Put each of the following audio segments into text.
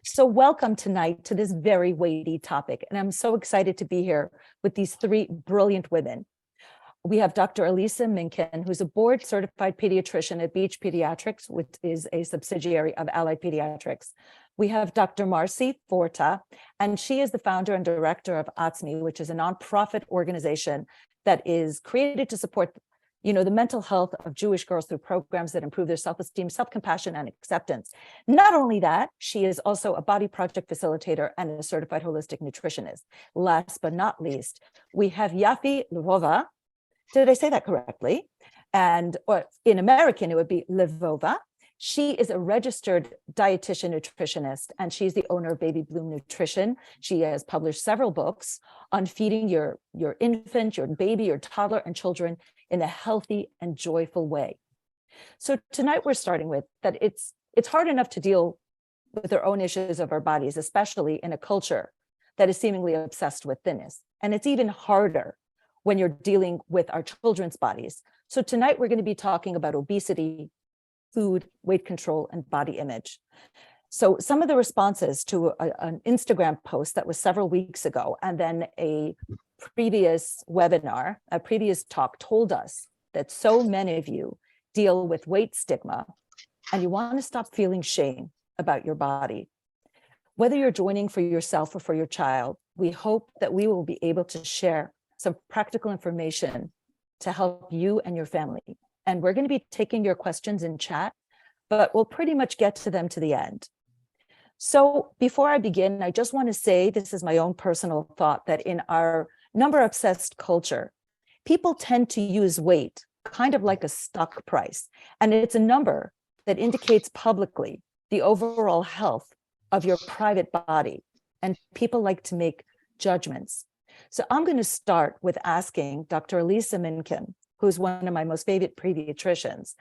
So welcome tonight to this very weighty topic. And I'm so excited to be here with these three brilliant women. We have Dr. Elisa Minkin, who's a board certified pediatrician at Beach Pediatrics, which is a subsidiary of Allied Pediatrics. We have Dr. Marcy Forta, and she is the founder and director of OTSME, which is a nonprofit organization that is created to support the mental health of Jewish girls through programs that improve their self-esteem, self-compassion, and acceptance. Not only that, she is also a body project facilitator and a certified holistic nutritionist. Last but not least, we have Yaffi Lvova. Did I say that correctly? Or in American, it would be Lvova. She is a registered dietitian nutritionist, and she's the owner of Baby Bloom Nutrition. She has published several books on feeding your infant, your baby, your toddler, and children in a healthy and joyful way. So tonight we're starting with that it's hard enough to deal with our own issues of our bodies, especially in a culture that is seemingly obsessed with thinness. And it's even harder when you're dealing with our children's bodies. So tonight we're going to be talking about obesity, food, weight control, and body image. So some of the responses to an Instagram post that was several weeks ago, and then a previous webinar, a previous talk told us that so many of you deal with weight stigma and you want to stop feeling shame about your body. Whether you're joining for yourself or for your child, we hope that we will be able to share some practical information to help you and your family. And we're going to be taking your questions in chat, but we'll pretty much get to them to the end. So before I begin, I just want to say, this is my own personal thought, that in our number-obsessed culture, people tend to use weight kind of like a stock price. And it's a number that indicates publicly the overall health of your private body. And people like to make judgments. So I'm going to start with asking Dr. Elisa Minkin, who's one of my most favorite pediatricians,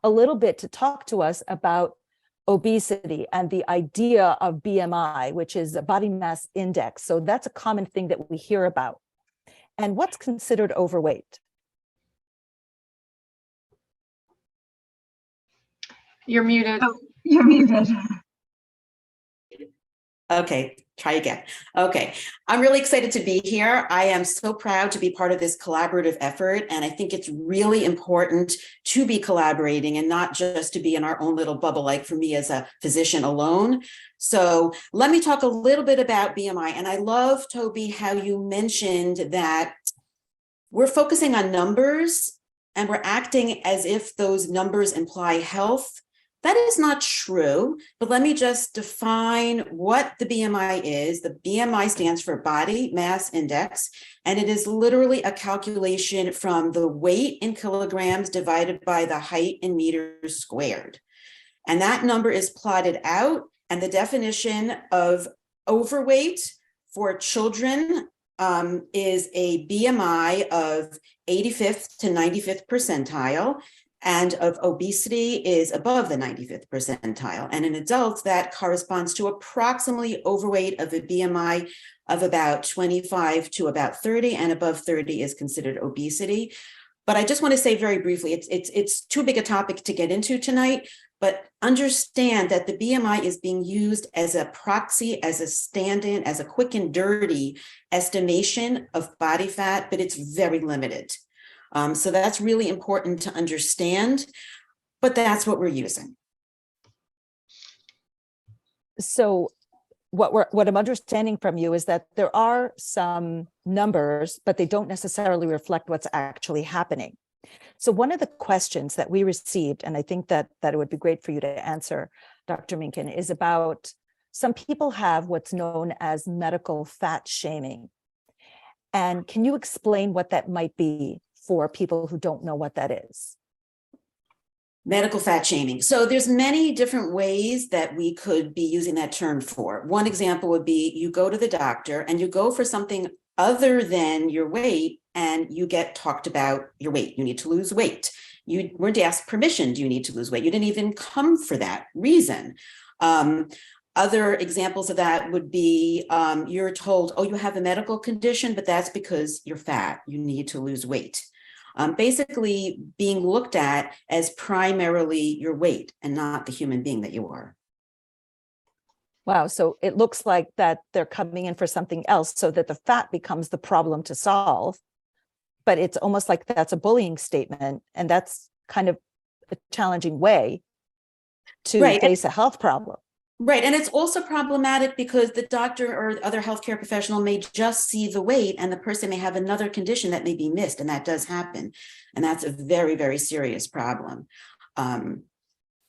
a little bit to talk to us about obesity and the idea of BMI, which is a body mass index. So that's a common thing that we hear about. And what's considered overweight? You're muted. Oh, you're muted. Okay, try again. Okay, I'm really excited to be here. I am so proud to be part of this collaborative effort, and I think it's really important to be collaborating and not just to be in our own little bubble, like for me as a physician alone. So let me talk a little bit about BMI. And I love, Toby, how you mentioned that we're focusing on numbers and we're acting as if those numbers imply health. That is not true, but let me just define what the BMI is. The BMI stands for Body Mass Index, and it is literally a calculation from the weight in kilograms divided by the height in meters squared. And that number is plotted out, and the definition of overweight for children is a BMI of 85th to 95th percentile. And of obesity is above the 95th percentile. And in adults, that corresponds to approximately overweight of a BMI of about 25 to about 30, and above 30 is considered obesity. But I just want to say very briefly, it's too big a topic to get into tonight, but understand that the BMI is being used as a proxy, as a stand-in, as a quick and dirty estimation of body fat, but it's very limited. So that's really important to understand, but that's what we're using. So what I'm understanding from you is that there are some numbers, but they don't necessarily reflect what's actually happening. So one of the questions that we received, and I think that it would be great for you to answer, Dr. Minkin, is about some people have what's known as medical fat shaming. And can you explain what that might be for people who don't know what that is? Medical fat shaming. So there's many different ways that we could be using that term for. One example would be you go to the doctor and you go for something other than your weight and you get talked about your weight. You need to lose weight. You weren't asked permission, do you need to lose weight? You didn't even come for that reason. Other examples of that would be you're told, oh, you have a medical condition, but that's because you're fat. You need to lose weight. Basically being looked at as primarily your weight and not the human being that you are. Wow. So it looks like that they're coming in for something else so that the fat becomes the problem to solve. But it's almost like that's a bullying statement. And that's kind of a challenging way to Right. face a health problem. Right. And it's also problematic because the doctor or other healthcare professional may just see the weight and the person may have another condition that may be missed. And that does happen. And that's a very, very serious problem.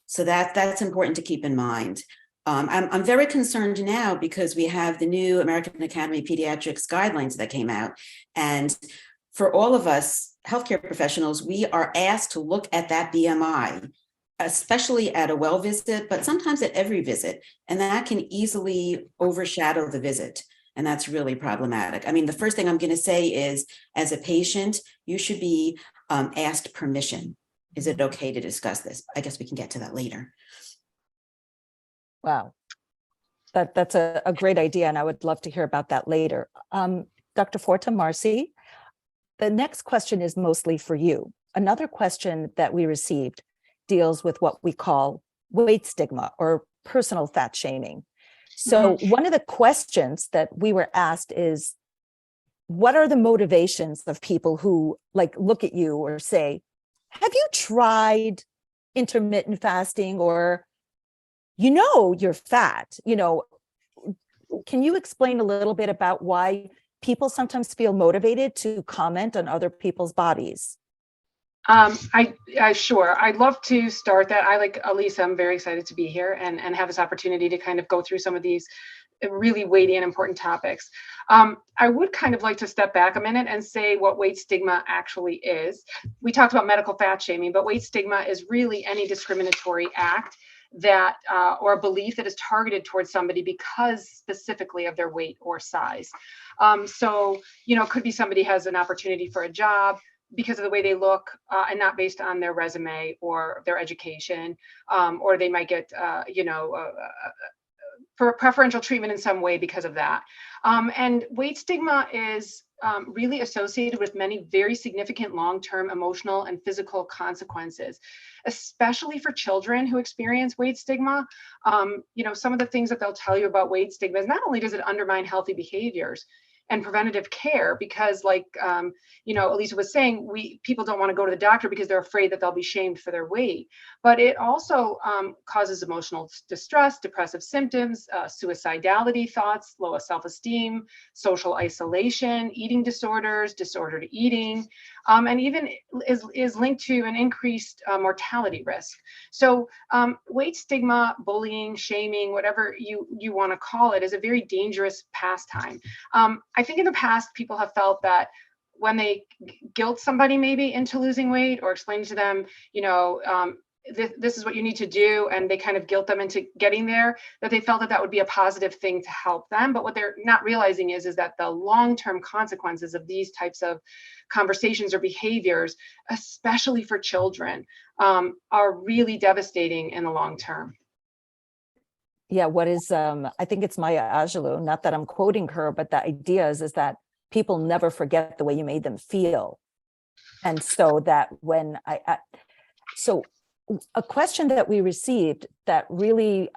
So that's important to keep in mind. I'm very concerned now because we have the new American Academy of Pediatrics guidelines that came out. And for all of us healthcare professionals, we are asked to look at that BMI, especially at a well visit, but sometimes at every visit. And that can easily overshadow the visit. And that's really problematic. I mean, the first thing I'm going to say is, as a patient, you should be asked permission. Is it okay to discuss this? I guess we can get to that later. Wow. That's a great idea. And I would love to hear about that later. Dr. Forta Marcy, the next question is mostly for you. Another question that we received deals with what we call weight stigma or personal fat shaming. So one of the questions that we were asked is, what are the motivations of people who like look at you or say, have you tried intermittent fasting, or, you're fat, can you explain a little bit about why people sometimes feel motivated to comment on other people's bodies? I sure. I'd love to start that. I, like Elisa, I'm very excited to be here and have this opportunity to kind of go through some of these really weighty and important topics. I would kind of like to step back a minute and say what weight stigma actually is. We talked about medical fat shaming, but weight stigma is really any discriminatory act that or a belief that is targeted towards somebody because specifically of their weight or size. So, it could be somebody has an opportunity for a job because of the way they look and not based on their resume or their education, or they might get, for preferential treatment in some way because of that. And weight stigma is really associated with many very significant long-term emotional and physical consequences, especially for children who experience weight stigma. Some of the things that they'll tell you about weight stigma is not only does it undermine healthy behaviors and preventative care, because Elisa was saying, people don't want to go to the doctor because they're afraid that they'll be shamed for their weight. But it also causes emotional distress, depressive symptoms, suicidality thoughts, low self-esteem, social isolation, eating disorders, disordered eating, and even is linked to an increased mortality risk. So weight stigma, bullying, shaming, whatever you want to call it, is a very dangerous pastime. I think in the past, people have felt that when they guilt somebody maybe into losing weight or explain to them, this is what you need to do, and they kind of guilt them into getting there, that they felt that would be a positive thing to help them. But what they're not realizing is that the long-term consequences of these types of conversations or behaviors, especially for children, are really devastating in the long term. Yeah, what is I think it's Maya Angelou, not that I'm quoting her, but the idea is that people never forget the way you made them feel. And so that when so a question that we received that really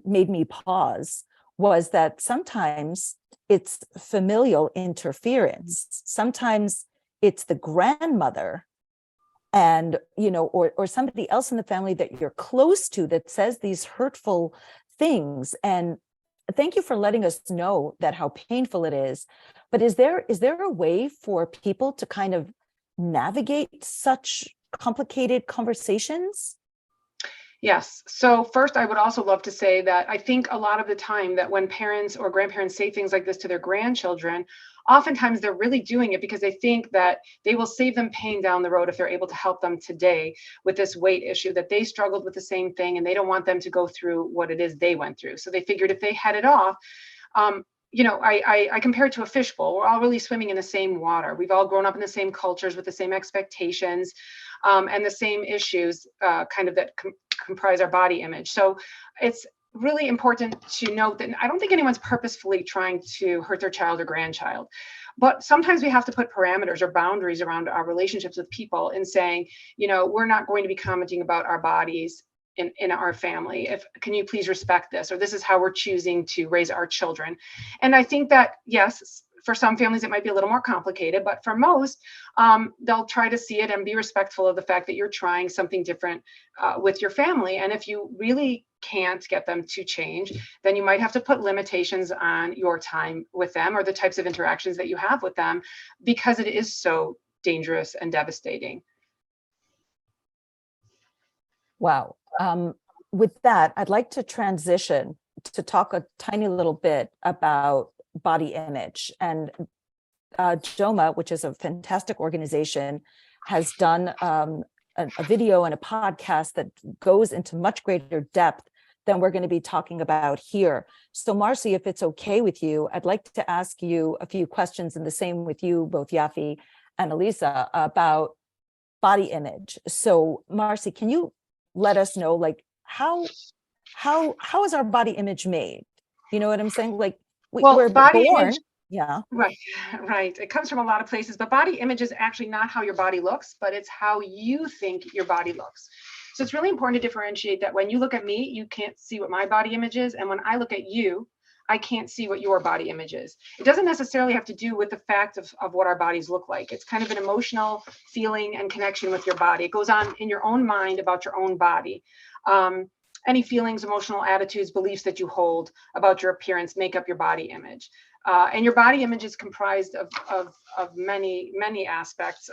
made me pause was that sometimes it's familial interference. Sometimes it's the grandmother and, or somebody else in the family that you're close to that says these hurtful things. And thank you for letting us know that how painful it is. But is there a way for people to kind of navigate such complicated conversations? Yes. So first, I would also love to say that I think a lot of the time that when parents or grandparents say things like this to their grandchildren, oftentimes they're really doing it because they think that they will save them pain down the road if they're able to help them today with this weight issue, that they struggled with the same thing and they don't want them to go through what it is they went through. So they figured if they head it off, I compare it to a fishbowl. We're all really swimming in the same water. We've all grown up in the same cultures with the same expectations and the same issues kind of that comprise our body image. So it's really important to note that I don't think anyone's purposefully trying to hurt their child or grandchild. But sometimes we have to put parameters or boundaries around our relationships with people in saying, we're not going to be commenting about our bodies in our family. Can you please respect this? Or this is how we're choosing to raise our children. And I think that, yes, for some families, it might be a little more complicated, but for most, they'll try to see it and be respectful of the fact that you're trying something different with your family. And if you really can't get them to change, then you might have to put limitations on your time with them or the types of interactions that you have with them, because it is so dangerous and devastating. Wow. With that, I'd like to transition to talk a tiny little bit about body image. And JOMA, which is a fantastic organization, has done a video and a podcast that goes into much greater depth than we're going to be talking about here. So Marcy, if it's okay with you, I'd like to ask you a few questions, and the same with you, both Yaffi and Elisa, about body image. So Marcy, can you let us know, like, how is our body image made? You know what I'm saying? Like, we're body born. Image, yeah. Right. It comes from a lot of places, but body image is actually not how your body looks, but it's how you think your body looks. So it's really important to differentiate that when you look at me, you can't see what my body image is. And when I look at you, I can't see what your body image is. It doesn't necessarily have to do with the fact of what our bodies look like. It's kind of an emotional feeling and connection with your body. It goes on in your own mind about your own body. Any feelings, emotional attitudes, beliefs that you hold about your appearance make up your body image. And your body image is comprised of many, many aspects,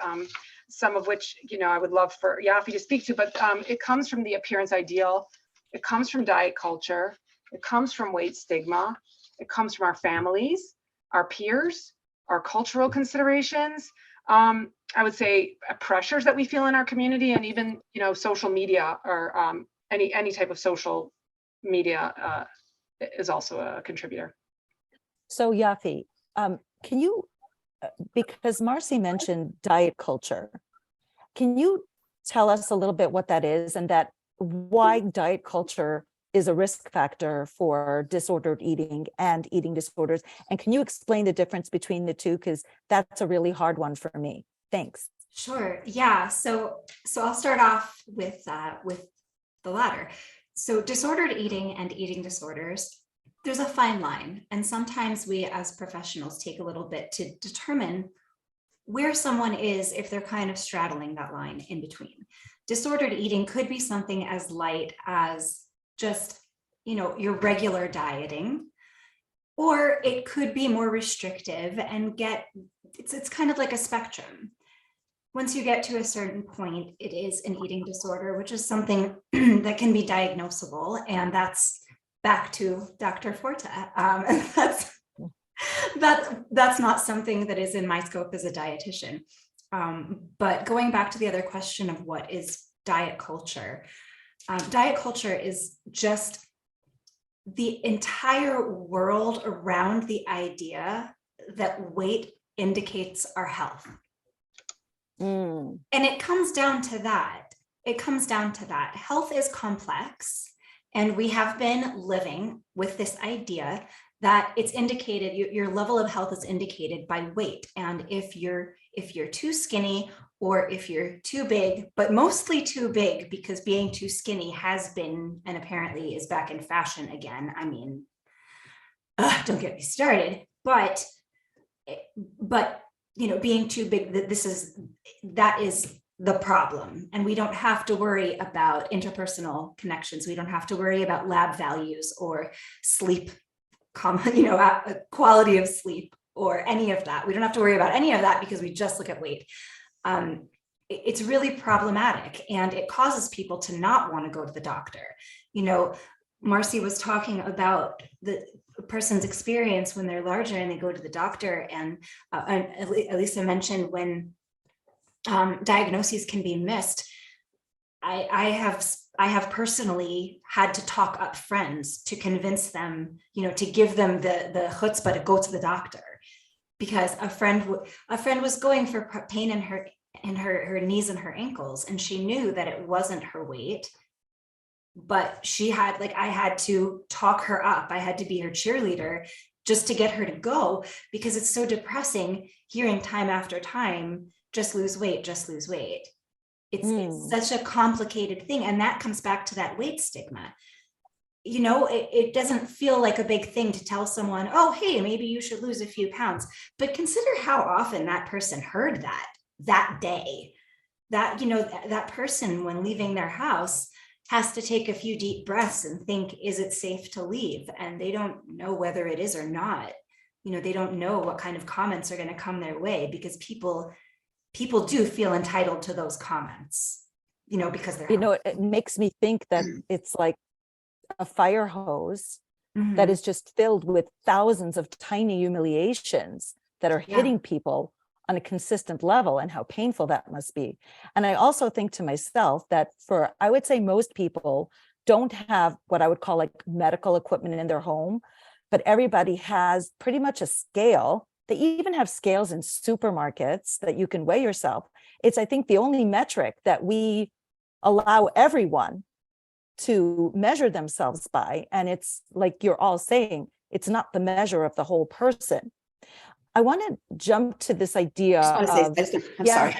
some of which, I would love for Yaffi to speak to, but it comes from the appearance ideal. It comes from diet culture. It comes from weight stigma. It comes from our families, our peers, our cultural considerations. I would say pressures that we feel in our community, and even, social media, or any type of social media is also a contributor. So Yaffi, can you, because Marcy mentioned diet culture, can you tell us a little bit what that is, and that why diet culture is a risk factor for disordered eating and eating disorders? And can you explain the difference between the two? Because that's a really hard one for me. Thanks. Sure. Yeah. So I'll start off with the latter. So disordered eating and eating disorders, there's a fine line. And sometimes we as professionals take a little bit to determine where someone is if they're kind of straddling that line in between. Disordered eating could be something as light as just, your regular dieting, or it could be more restrictive and it's kind of like a spectrum. Once you get to a certain point, it is an eating disorder, which is something that can be diagnosable. And that's back to Dr. Forte. That's not something that is in my scope as a dietitian. But going back to the other question of what is diet culture is just the entire world around the idea that weight indicates our health. And it comes down to that. Health is complex, and we have been living with this idea that it's indicated, your level of health is indicated by weight. And if you're too skinny, or if you're too big, but mostly too big, because being too skinny has been, and apparently is back in fashion again. I mean, don't get me started, but being too big, that is the problem. And we don't have to worry about interpersonal connections. We don't have to worry about lab values or sleep, quality of sleep, or any of that. We don't have to worry about any of that because we just look at weight. It's really problematic, and it causes people to not want to go to the doctor. Marcy was talking about the person's experience when they're larger and they go to the doctor, and Elisa mentioned when diagnoses can be missed. I have personally had to talk up friends to convince them, to give them the chutzpah to go to the doctor, because a friend was going for pain in her knees and her ankles, and she knew that it wasn't her weight, but I had to talk her up. I had to be her cheerleader just to get her to go, because it's so depressing hearing time after time, just lose weight, just lose weight. It's such a complicated thing. And that comes back to that weight stigma. You know, it doesn't feel like a big thing to tell someone, oh, hey, maybe you should lose a few pounds. But consider how often that person heard that day. That, you know, that person, when leaving their house, has to take a few deep breaths and think, is it safe to leave? And they don't know whether it is or not. You know, they don't know what kind of comments are going to come their way, because people do feel entitled to those comments, you know, because they're, You know, it makes me think that it's like a fire hose that is just filled with thousands of tiny humiliations that are hitting people on a consistent level, and how painful that must be. And I also think to myself that I would say most people don't have what I would call like medical equipment in their home, but everybody has pretty much a scale. They even have scales in supermarkets that you can weigh yourself. It's, I think, the only metric that we allow everyone to measure themselves by. And it's like you're all saying, it's not the measure of the whole person. I want to jump to this idea I'm of, sorry.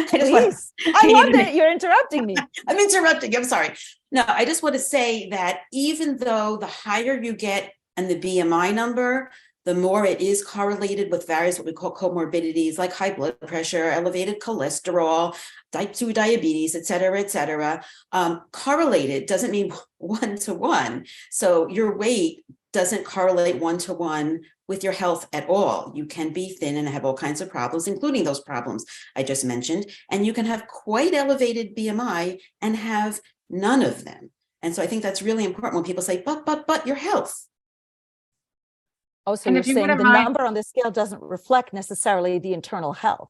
please. I love that you're interrupting me. I'm interrupting. I'm sorry. No, I just want to say that even though the higher you get in the BMI number, the more it is correlated with various what we call comorbidities like high blood pressure, elevated cholesterol, type 2 diabetes, et cetera, correlated doesn't mean one-to-one. So your weight doesn't correlate one-to-one with your health at all. You can be thin and have all kinds of problems, including those problems I just mentioned. And you can have quite elevated BMI and have none of them. And so I think that's really important when people say, but your health. Oh, so you're saying the number on the scale doesn't reflect necessarily the internal health.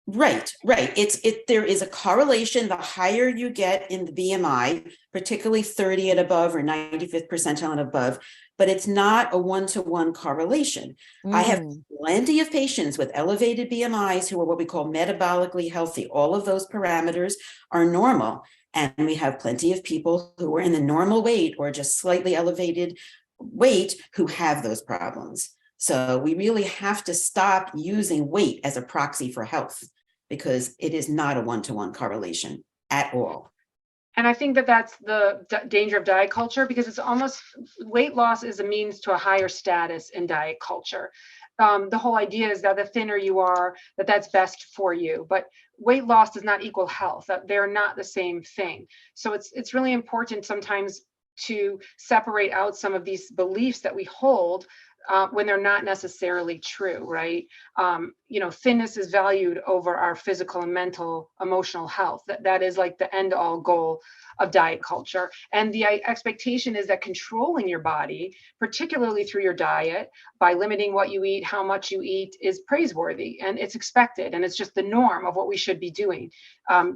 Right. There is a correlation. The higher you get in the BMI, particularly 30 and above or 95th percentile and above, but it's not a one-to-one correlation. I have plenty of patients with elevated BMIs who are what we call metabolically healthy. All of those parameters are normal. And we have plenty of people who are in the normal weight or just slightly elevated weight who have those problems. So we really have to stop using weight as a proxy for health, because it is not a one-to-one correlation at all. And I think that that's the danger of diet culture, because it's almost, weight loss is a means to a higher status in diet culture. The whole idea is that the thinner you are, that's best for you. But weight loss does not equal health. That they're not the same thing. So it's really important sometimes to separate out some of these beliefs that we hold when they're not necessarily true, right? You know, thinness is valued over our physical and mental, emotional health. That is like the end all goal of diet culture. And the expectation is that controlling your body, particularly through your diet, by limiting what you eat, how much you eat, is praiseworthy, and it's expected. And it's just the norm of what we should be doing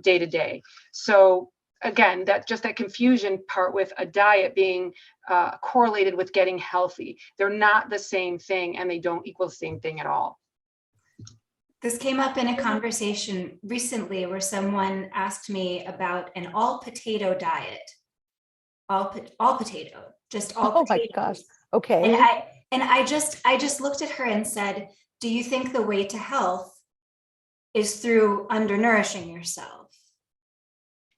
day to day. So again, that confusion part with a diet being correlated with getting healthy. They're not the same thing, and they don't equal the same thing at all. This came up in a conversation recently where someone asked me about an all potato diet. All potato, just all Oh potatoes. my gosh. Okay. And I just looked at her and said, do you think the way to health is through undernourishing yourself?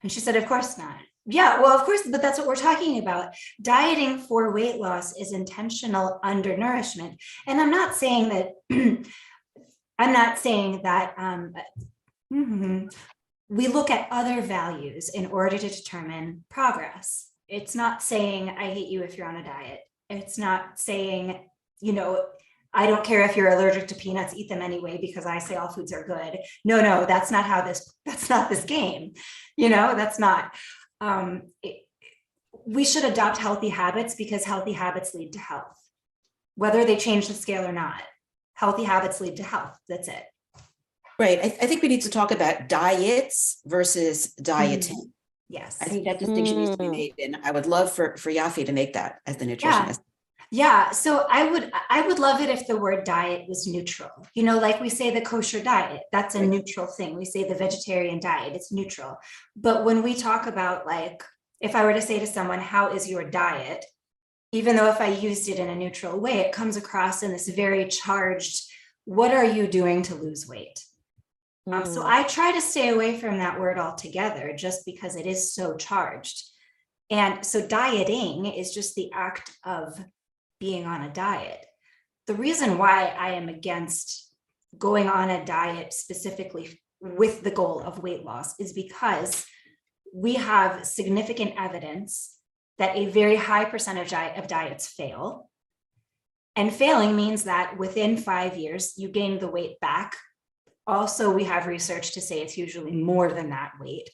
And she said, of course not. Yeah, well, of course, but that's what we're talking about. Dieting for weight loss is intentional undernourishment. And I'm not saying that, we look at other values in order to determine progress. It's not saying, I hate you if you're on a diet. It's not saying, you know, I don't care if you're allergic to peanuts, eat them anyway, because I say all foods are good. No, that's not this game. You know, that's not, we should adopt healthy habits, because healthy habits lead to health, whether they change the scale or not. Healthy habits lead to health. That's it. Right. I think we need to talk about diets versus dieting. Yes. I think that distinction needs to be made. And I would love for Yaffi to make that as the nutritionist. Yeah, so I would love it if the word diet was neutral. You know, like we say the kosher diet, that's a neutral thing. We say the vegetarian diet, it's neutral. But when we talk about, like, if I were to say to someone, how is your diet? Even though if I used it in a neutral way, it comes across in this very charged, what are you doing to lose weight? So I try to stay away from that word altogether just because it is so charged. And so dieting is just the act of being on a diet. The reason why I am against going on a diet specifically with the goal of weight loss is because we have significant evidence that a very high percentage of diets fail. And failing means that within 5 years, you gain the weight back. Also, we have research to say it's usually more than that weight.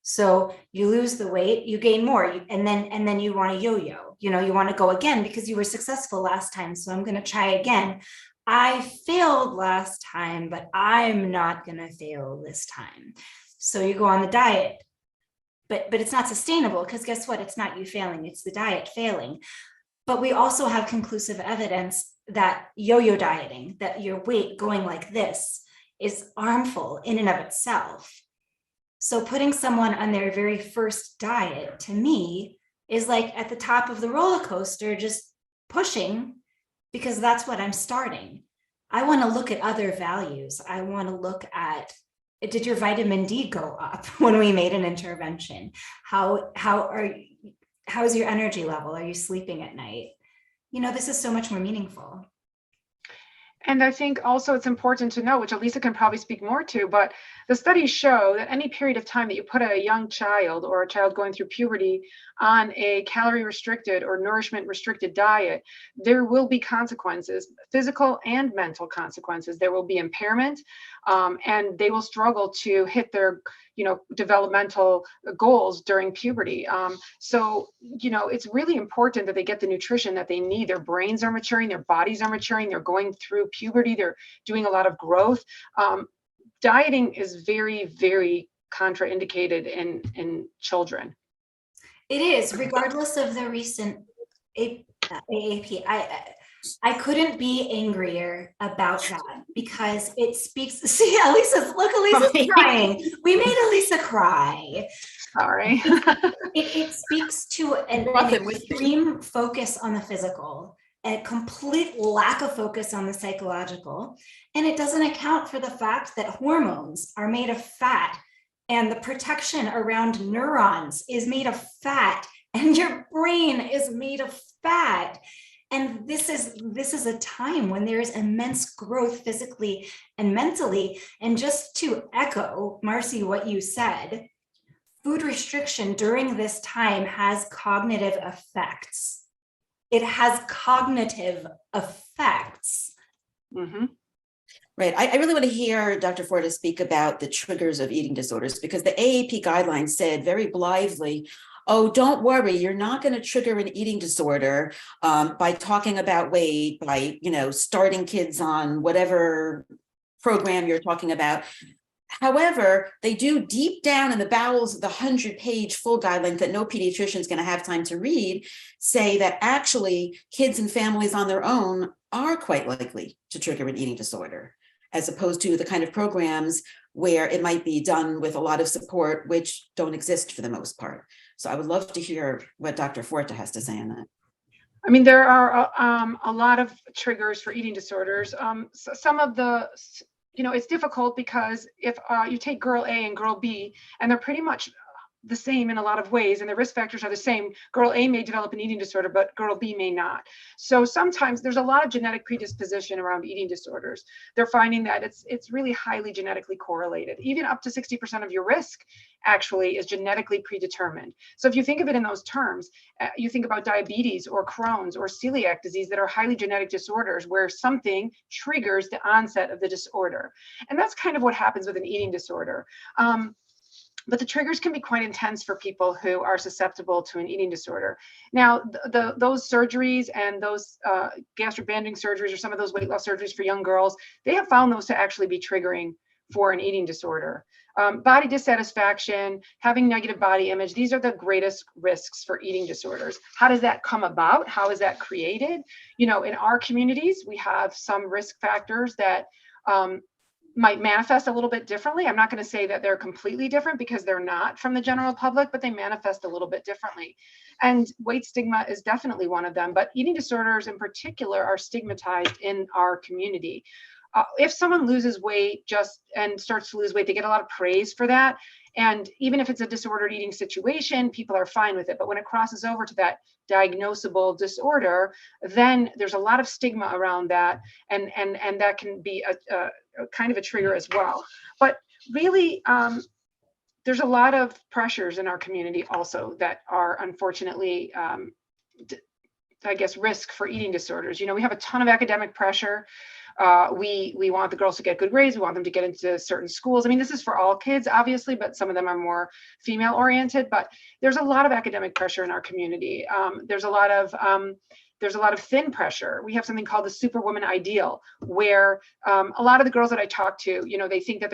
So you lose the weight, you gain more, and then you want to yo-yo. You know, you want to go again because you were successful last time. So I'm going to try again. I failed last time, but I'm not going to fail this time. So you go on the diet, but it's not sustainable because guess what? It's not you failing, it's the diet failing. But we also have conclusive evidence that yo-yo dieting, that your weight going like this is harmful in and of itself. So putting someone on their very first diet, to me, is like at the top of the roller coaster, just pushing, because that's what I'm starting. I want to look at other values. I want to look at, did your vitamin D go up when we made an intervention? How's your energy level? Are you sleeping at night? You know, this is so much more meaningful. And I think also it's important to know, which Elisa can probably speak more to, but the studies show that any period of time that you put a young child or a child going through puberty on a calorie restricted or nourishment restricted diet, there will be consequences, physical and mental consequences. There will be impairment, and they will struggle to hit their developmental goals during puberty. So, it's really important that they get the nutrition that they need. Their brains are maturing, their bodies are maturing, they're going through puberty, they're doing a lot of growth. Dieting is very, very contraindicated in children. It is, regardless of the recent AAP. I couldn't be angrier about that because it speaks. See, Elisa's crying. We made Elisa cry. Sorry. It speaks to an extreme focus on the physical, a complete lack of focus on the psychological, and it doesn't account for the fact that hormones are made of fat and the protection around neurons is made of fat and your brain is made of fat. And this is a time when there is immense growth physically and mentally. And just to echo, Marcy, what you said, food restriction during this time has cognitive effects. It has cognitive effects. Mm-hmm. Right. I really want to hear Dr. Forta speak about the triggers of eating disorders, because the AAP guidelines said very blithely, oh, don't worry, you're not going to trigger an eating disorder by talking about weight, by, starting kids on whatever program you're talking about. However, they do deep down in the bowels of the 100-page full guidelines that no pediatrician is going to have time to read, say that actually kids and families on their own are quite likely to trigger an eating disorder, as opposed to the kind of programs where it might be done with a lot of support, which don't exist for the most part. So I would love to hear what Dr. Forta has to say on that. I mean, there are a lot of triggers for eating disorders. So some of the, it's difficult because if you take girl A and girl B, and they're pretty much the same in a lot of ways, and the risk factors are the same. Girl A may develop an eating disorder, but girl B may not. So sometimes there's a lot of genetic predisposition around eating disorders. They're finding that it's really highly genetically correlated. Even up to 60% of your risk actually is genetically predetermined. So if you think of it in those terms, you think about diabetes or Crohn's or celiac disease that are highly genetic disorders where something triggers the onset of the disorder. And that's kind of what happens with an eating disorder. But the triggers can be quite intense for people who are susceptible to an eating disorder. Now, those surgeries and those gastric banding surgeries or some of those weight loss surgeries for young girls, they have found those to actually be triggering for an eating disorder. Body dissatisfaction, having negative body image, these are the greatest risks for eating disorders. How does that come about? How is that created? In our communities, we have some risk factors that might manifest a little bit differently. I'm not going to say that they're completely different because they're not from the general public, but they manifest a little bit differently. And weight stigma is definitely one of them, but eating disorders in particular are stigmatized in our community. if someone loses weight and starts to lose weight, they get a lot of praise for that. And even if it's a disordered eating situation, people are fine with it. But when it crosses over to that diagnosable disorder, then there's a lot of stigma around that. And that can be a kind of a trigger as well. But really, there's a lot of pressures in our community also that are unfortunately, I guess, risk for eating disorders. We have a ton of academic pressure. We want the girls to get good grades. We want them to get into certain schools. I mean, this is for all kids, obviously, but some of them are more female oriented. But there's a lot of academic pressure in our community. There's a lot of thin pressure. We have something called the superwoman ideal, where a lot of the girls that I talk to, they think that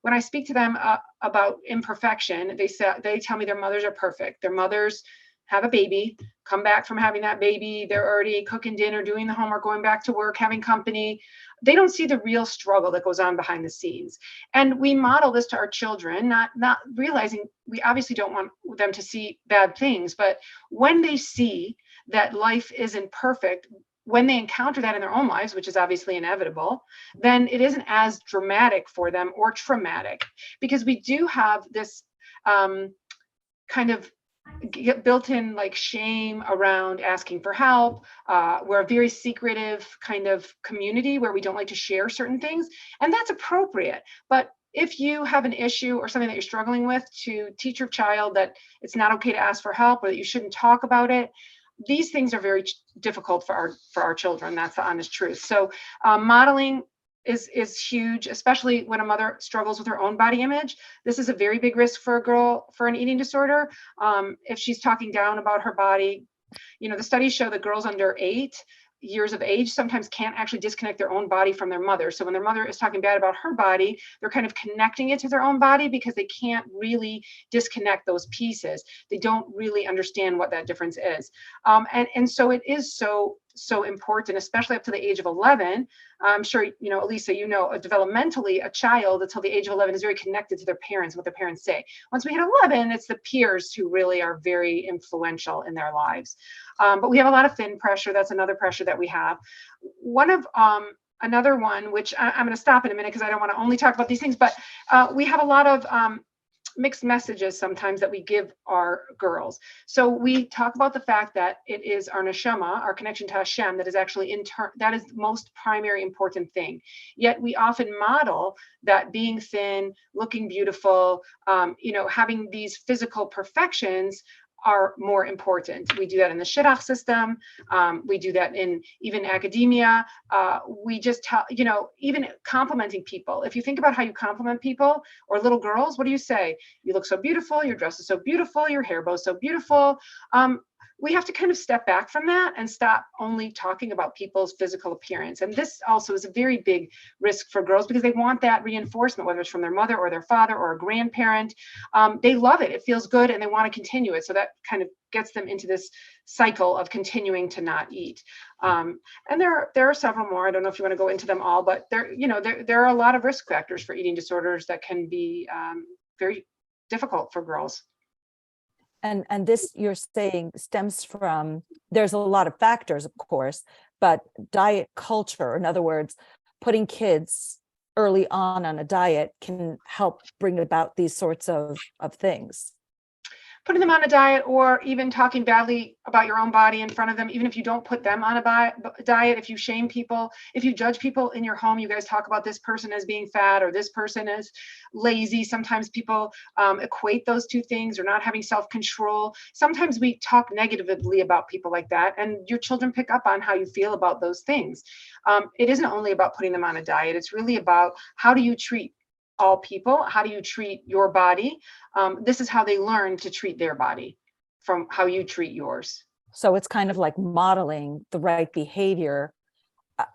when I speak to them about imperfection, they tell me their mothers are perfect. Their mothers have a baby, come back from having that baby, they're already cooking dinner, doing the homework, going back to work, having company. They don't see the real struggle that goes on behind the scenes. And we model this to our children, not realizing we obviously don't want them to see bad things, but when they see that life isn't perfect, when they encounter that in their own lives, which is obviously inevitable, then it isn't as dramatic for them or traumatic, because we do have this kind of built-in like shame around asking for help. We're a very secretive kind of community where we don't like to share certain things, and that's appropriate. But if you have an issue or something that you're struggling with, to teach your child that it's not okay to ask for help or that you shouldn't talk about it, these things are very difficult for our children. That's the honest truth. So modeling is huge, especially when a mother struggles with her own body image. This is a very big risk for a girl for an eating disorder. If she's talking down about her body, the studies show that girls under 8 years of age sometimes can't actually disconnect their own body from their mother. So when their mother is talking bad about her body, they're kind of connecting it to their own body because they can't really disconnect those pieces. They don't really understand what that difference is. And so it is so important, especially up to the age of 11. I'm sure, Elisa, developmentally, a child until the age of 11 is very connected to their parents, what their parents say. Once we hit 11, it's the peers who really are very influential in their lives. But we have a lot of thin pressure. That's another pressure that we have. Another one, which I'm going to stop in a minute because I don't want to only talk about these things, but we have a lot of mixed messages sometimes that we give our girls. So we talk about the fact that it is our neshama, our connection to Hashem, that is actually that is the most primary important thing. Yet we often model that being thin, looking beautiful, having these physical perfections are more important. We do that in the shidduch system. We do that in even academia. We just tell, even complimenting people. If you think about how you compliment people or little girls, what do you say? You look so beautiful. Your dress is so beautiful. Your hair bow is so beautiful. We have to kind of step back from that and stop only talking about people's physical appearance. And this also is a very big risk for girls because they want that reinforcement, whether it's from their mother or their father or a grandparent. They love it. It feels good and they want to continue it. So that kind of gets them into this cycle of continuing to not eat. And there are several more. I don't know if you want to go into them all, but there are a lot of risk factors for eating disorders that can be very difficult for girls. And this, you're saying, stems from, there's a lot of factors, of course, but diet culture, in other words, putting kids early on a diet can help bring about these sorts of things. Putting them on a diet, or even talking badly about your own body in front of them, even if you don't put them on a diet, if you shame people, if you judge people in your home, you guys talk about this person as being fat or this person as lazy. Sometimes people equate those two things, or not having self-control. Sometimes we talk negatively about people like that, and your children pick up on how you feel about those things. It isn't only about putting them on a diet. It's really about how do you treat all people? How do you treat your body? This is how they learn to treat their body, from how you treat yours. So it's kind of like modeling the right behavior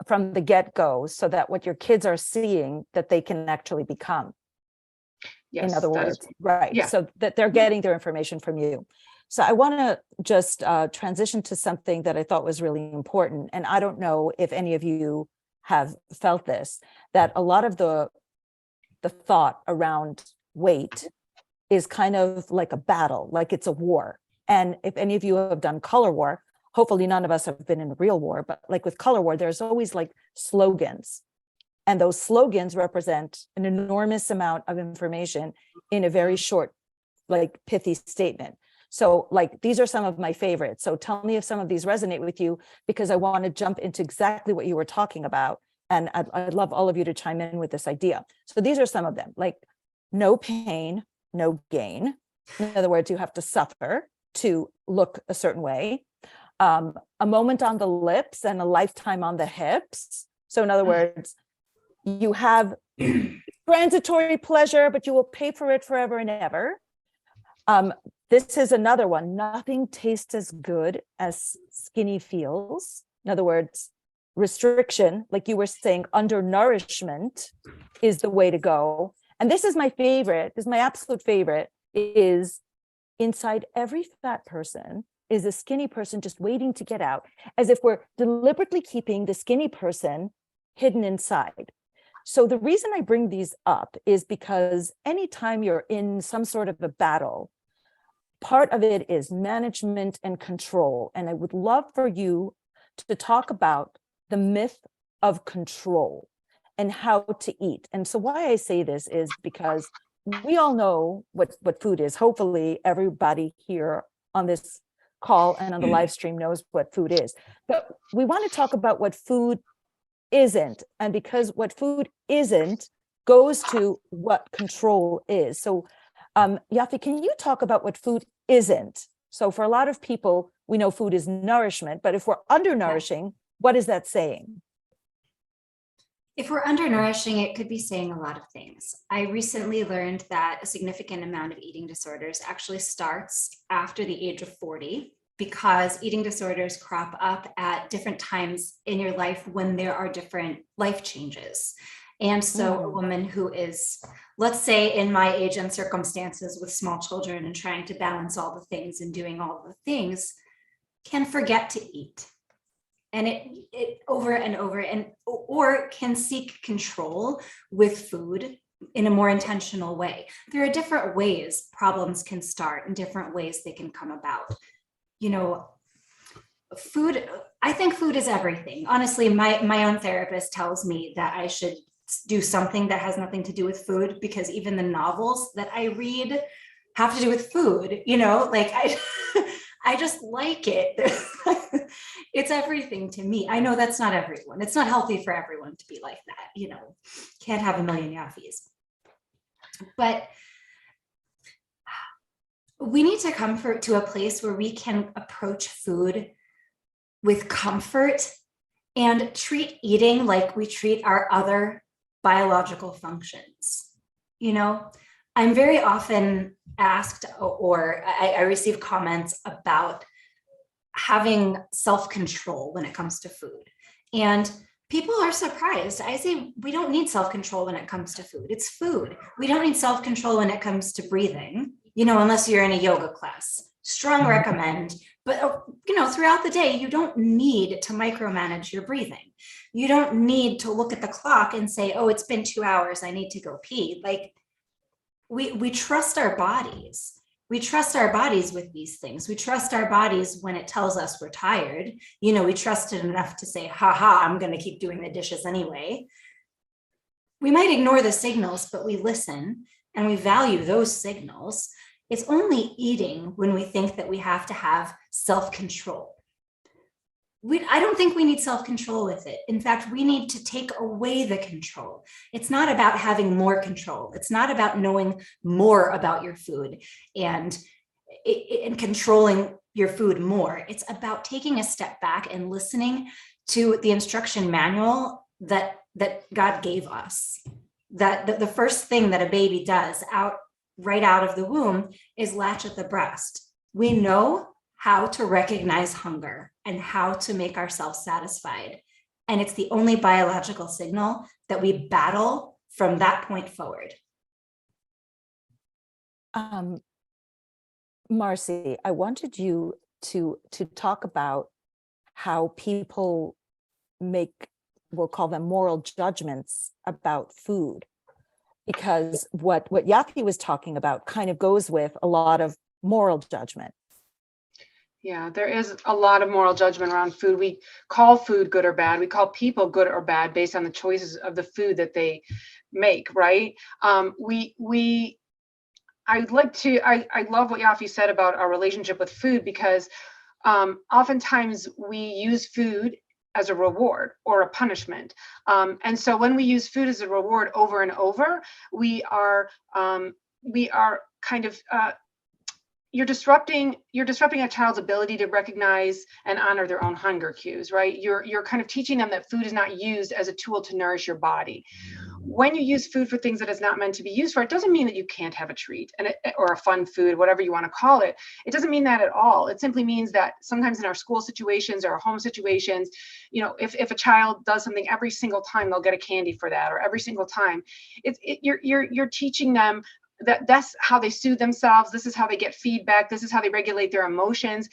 from the get-go, so that what your kids are seeing, that they can actually become. Yes, in other words, right. Yeah. So that they're getting their information from you. So I want to just transition to something that I thought was really important. And I don't know if any of you have felt this, that a lot of the thought around weight is kind of like a battle, like it's a war. And if any of you have done color war, hopefully none of us have been in a real war, but like with color war, there's always like slogans. And those slogans represent an enormous amount of information in a very short, like pithy statement. So like, these are some of my favorites. So tell me if some of these resonate with you, because I want to jump into exactly what you were talking about. And I'd love all of you to chime in with this idea. So these are some of them, like no pain, no gain. In other words, you have to suffer to look a certain way. A moment on the lips and a lifetime on the hips. So in other words, you have transitory pleasure, but you will pay for it forever and ever. This is another one. Nothing tastes as good as skinny feels. In other words, restriction, like you were saying, undernourishment is the way to go. And this is my favorite. This is my absolute favorite, is inside every fat person is a skinny person just waiting to get out, as if we're deliberately keeping the skinny person hidden inside. So the reason I bring these up is because anytime you're in some sort of a battle, part of it is management and control. And I would love for you to talk about the myth of control and how to eat. And so why I say this is because we all know what food is. Hopefully everybody here on this call and on the live stream knows what food is. But we want to talk about what food isn't. And because what food isn't goes to what control is. So Yaffi, can you talk about what food isn't? So for a lot of people, we know food is nourishment, but if we're undernourishing, what is that saying? If we're undernourishing, it could be saying a lot of things. I recently learned that a significant amount of eating disorders actually starts after the age of 40, because eating disorders crop up at different times in your life when there are different life changes. And so a woman who is, let's say in my age and circumstances with small children and trying to balance all the things and doing all the things, can forget to eat. And it over and over, and or can seek control with food in a more intentional way. There are different ways problems can start and different ways they can come about. You know, food, I think food is everything. Honestly, my own therapist tells me that I should do something that has nothing to do with food, because even the novels that I read have to do with food, you know, like I just like it. It's everything to me. I know that's not everyone. It's not healthy for everyone to be like that, you know, can't have a million Yaffis. But we need to come to a place where we can approach food with comfort and treat eating like we treat our other biological functions. You know, I'm very often asked, or I receive comments about having self-control when it comes to food. And people are surprised. I say, we don't need self-control when it comes to food. It's food. We don't need self-control when it comes to breathing, you know, unless you're in a yoga class. Strong recommend. But, you know, throughout the day, you don't need to micromanage your breathing. You don't need to look at the clock and say, oh, it's been 2 hours, I need to go pee. Like, we trust our bodies. We trust our bodies with these things. We trust our bodies when it tells us we're tired. You know, we trust it enough to say, haha, I'm going to keep doing the dishes anyway. We might ignore the signals, but we listen and we value those signals. It's only eating when we think that we have to have self-control. I don't think we need self-control with it. In fact, we need to take away the control. It's not about having more control. It's not about knowing more about your food and controlling your food more. It's about taking a step back and listening to the instruction manual that God gave us. That the first thing that a baby does right out of the womb is latch at the breast. We know how to recognize hunger and how to make ourselves satisfied. And it's the only biological signal that we battle from that point forward. Marcy, I wanted you to talk about how people make, we'll call them moral judgments about food, because what Yaffi was talking about kind of goes with a lot of moral judgment. Yeah, there is a lot of moral judgment around food. We call food good or bad. We call people good or bad based on the choices of the food that they make, right? I love what Yaffi said about our relationship with food, because oftentimes we use food as a reward or a punishment. And so when we use food as a reward over and over, we are kind of you're disrupting a child's ability to recognize and honor their own hunger cues, right? You're kind of teaching them that food is not used as a tool to nourish your body. When you use food for things that it's not meant to be used for, it doesn't mean that you can't have a treat or a fun food, whatever you want to call it. It doesn't mean that at all. It simply means that sometimes in our school situations or our home situations, if a child does something every single time, they'll get a candy for that, or every single time, you're teaching them that's how they soothe themselves. This is how they get feedback. This is how they regulate their emotions.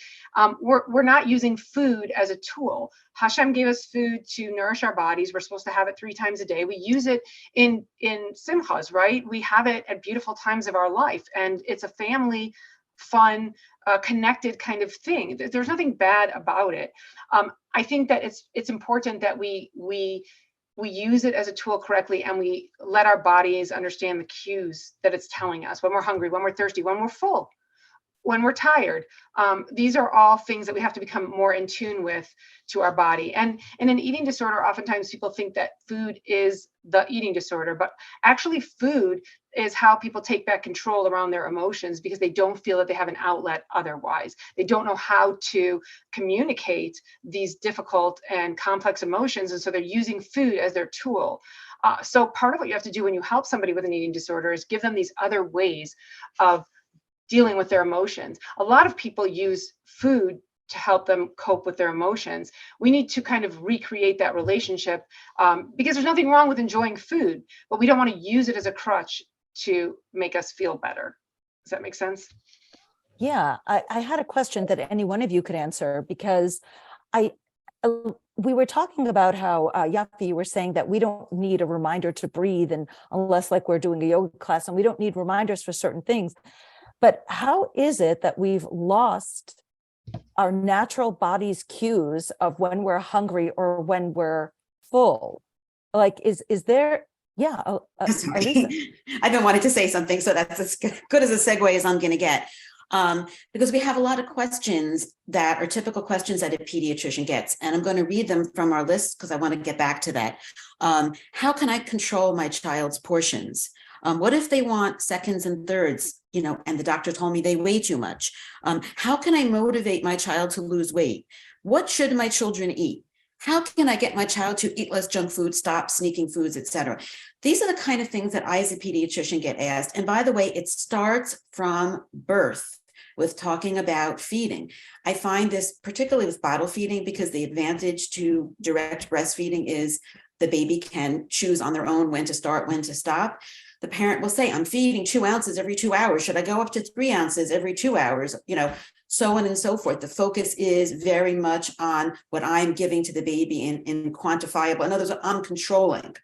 We're not using food as a tool. Hashem gave us food to nourish our bodies. We're supposed to have it 3 times a day. We use it in simchas, right? We have it at beautiful times of our life, and it's a family, fun, connected kind of thing. There's nothing bad about it. I think that it's important that we use it as a tool correctly, and we let our bodies understand the cues that it's telling us when we're hungry, when we're thirsty, when we're full, when we're tired. These are all things that we have to become more in tune with to our body. And in an eating disorder, oftentimes people think that food is the eating disorder, but actually food is how people take back control around their emotions, because they don't feel that they have an outlet otherwise. They don't know how to communicate these difficult and complex emotions, and so they're using food as their tool. So part of what you have to do when you help somebody with an eating disorder is give them these other ways of dealing with their emotions. A lot of people use food to help them cope with their emotions. We need to kind of recreate that relationship, because there's nothing wrong with enjoying food, but we don't want to use it as a crutch to make us feel better. Does that make sense? Yeah, I had a question that any one of you could answer, because we were talking about how, Yaffi, you were saying that we don't need a reminder to breathe, and unless like we're doing a yoga class, and we don't need reminders for certain things. But how is it that we've lost our natural body's cues of when we're hungry or when we're full? Like, is there, yeah. Sorry. I've been wanting to say something, so that's as good as a segue as I'm going to get. Because we have a lot of questions that are typical questions that a pediatrician gets, and I'm going to read them from our list because I want to get back to that. How can I control my child's portions? What if they want seconds and thirds, and the doctor told me they weigh too much? How can I motivate my child to lose weight? What should my children eat? How can I get my child to eat less junk food, stop sneaking foods, etc.? These are the kind of things that I, as a pediatrician, get asked. And by the way, it starts from birth with talking about feeding. I find this particularly with bottle feeding, because the advantage to direct breastfeeding is the baby can choose on their own when to start, when to stop. The parent will say, I'm feeding 2 ounces every 2 hours. Should I go up to 3 ounces every 2 hours? So on and so forth. The focus is very much on what I'm giving to the baby in quantifiable. In other words, I'm controlling,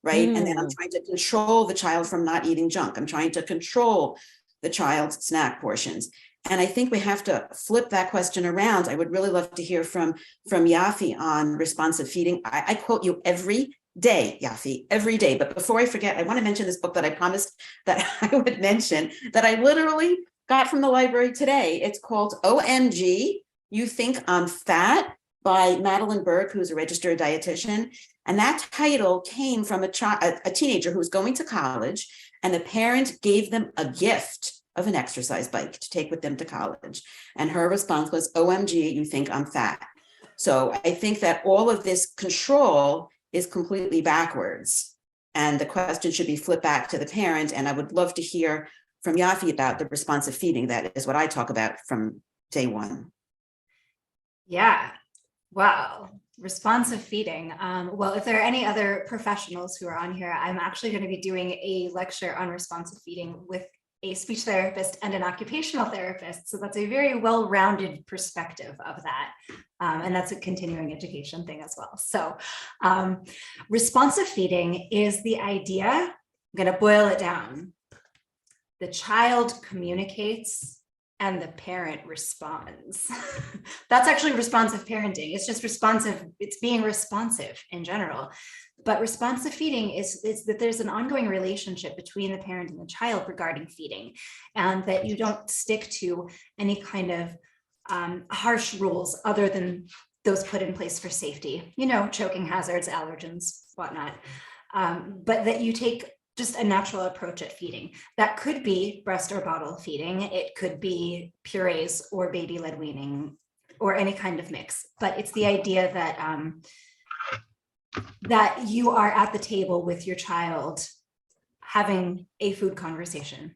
right? And then I'm trying to control the child from not eating junk. I'm trying to control the child's snack portions. And I think we have to flip that question around. I would really love to hear from Yaffi on responsive feeding. I quote you every day, Yaffi, every day. But before I forget, I want to mention this book that I promised that I would mention, that I literally got from the library today. It's called OMG, You Think I'm Fat, by Madeline Burke, who's a registered dietitian. And that title came from a teenager who was going to college, and the parent gave them a gift of an exercise bike to take with them to college. And her response was, OMG, you think I'm fat. So I think that all of this control is completely backwards. And the question should be flipped back to the parent. And I would love to hear from Yaffi about the responsive feeding. That is what I talk about from day one. Yeah. Wow. Responsive feeding. Well, if there are any other professionals who are on here, I'm actually going to be doing a lecture on responsive feeding with a speech therapist and an occupational therapist. So that's a very well-rounded perspective of that. And that's a continuing education thing as well. So responsive feeding is the idea, I'm going to boil it down. The child communicates and the parent responds. That's actually responsive parenting. It's just responsive. It's being responsive in general. But responsive feeding is that there's an ongoing relationship between the parent and the child regarding feeding, and that you don't stick to any kind of harsh rules other than those put in place for safety, choking hazards, allergens, whatnot. But that you take just a natural approach at feeding. That could be breast or bottle feeding. It could be purees or baby-led weaning or any kind of mix. But it's the idea that that you are at the table with your child having a food conversation.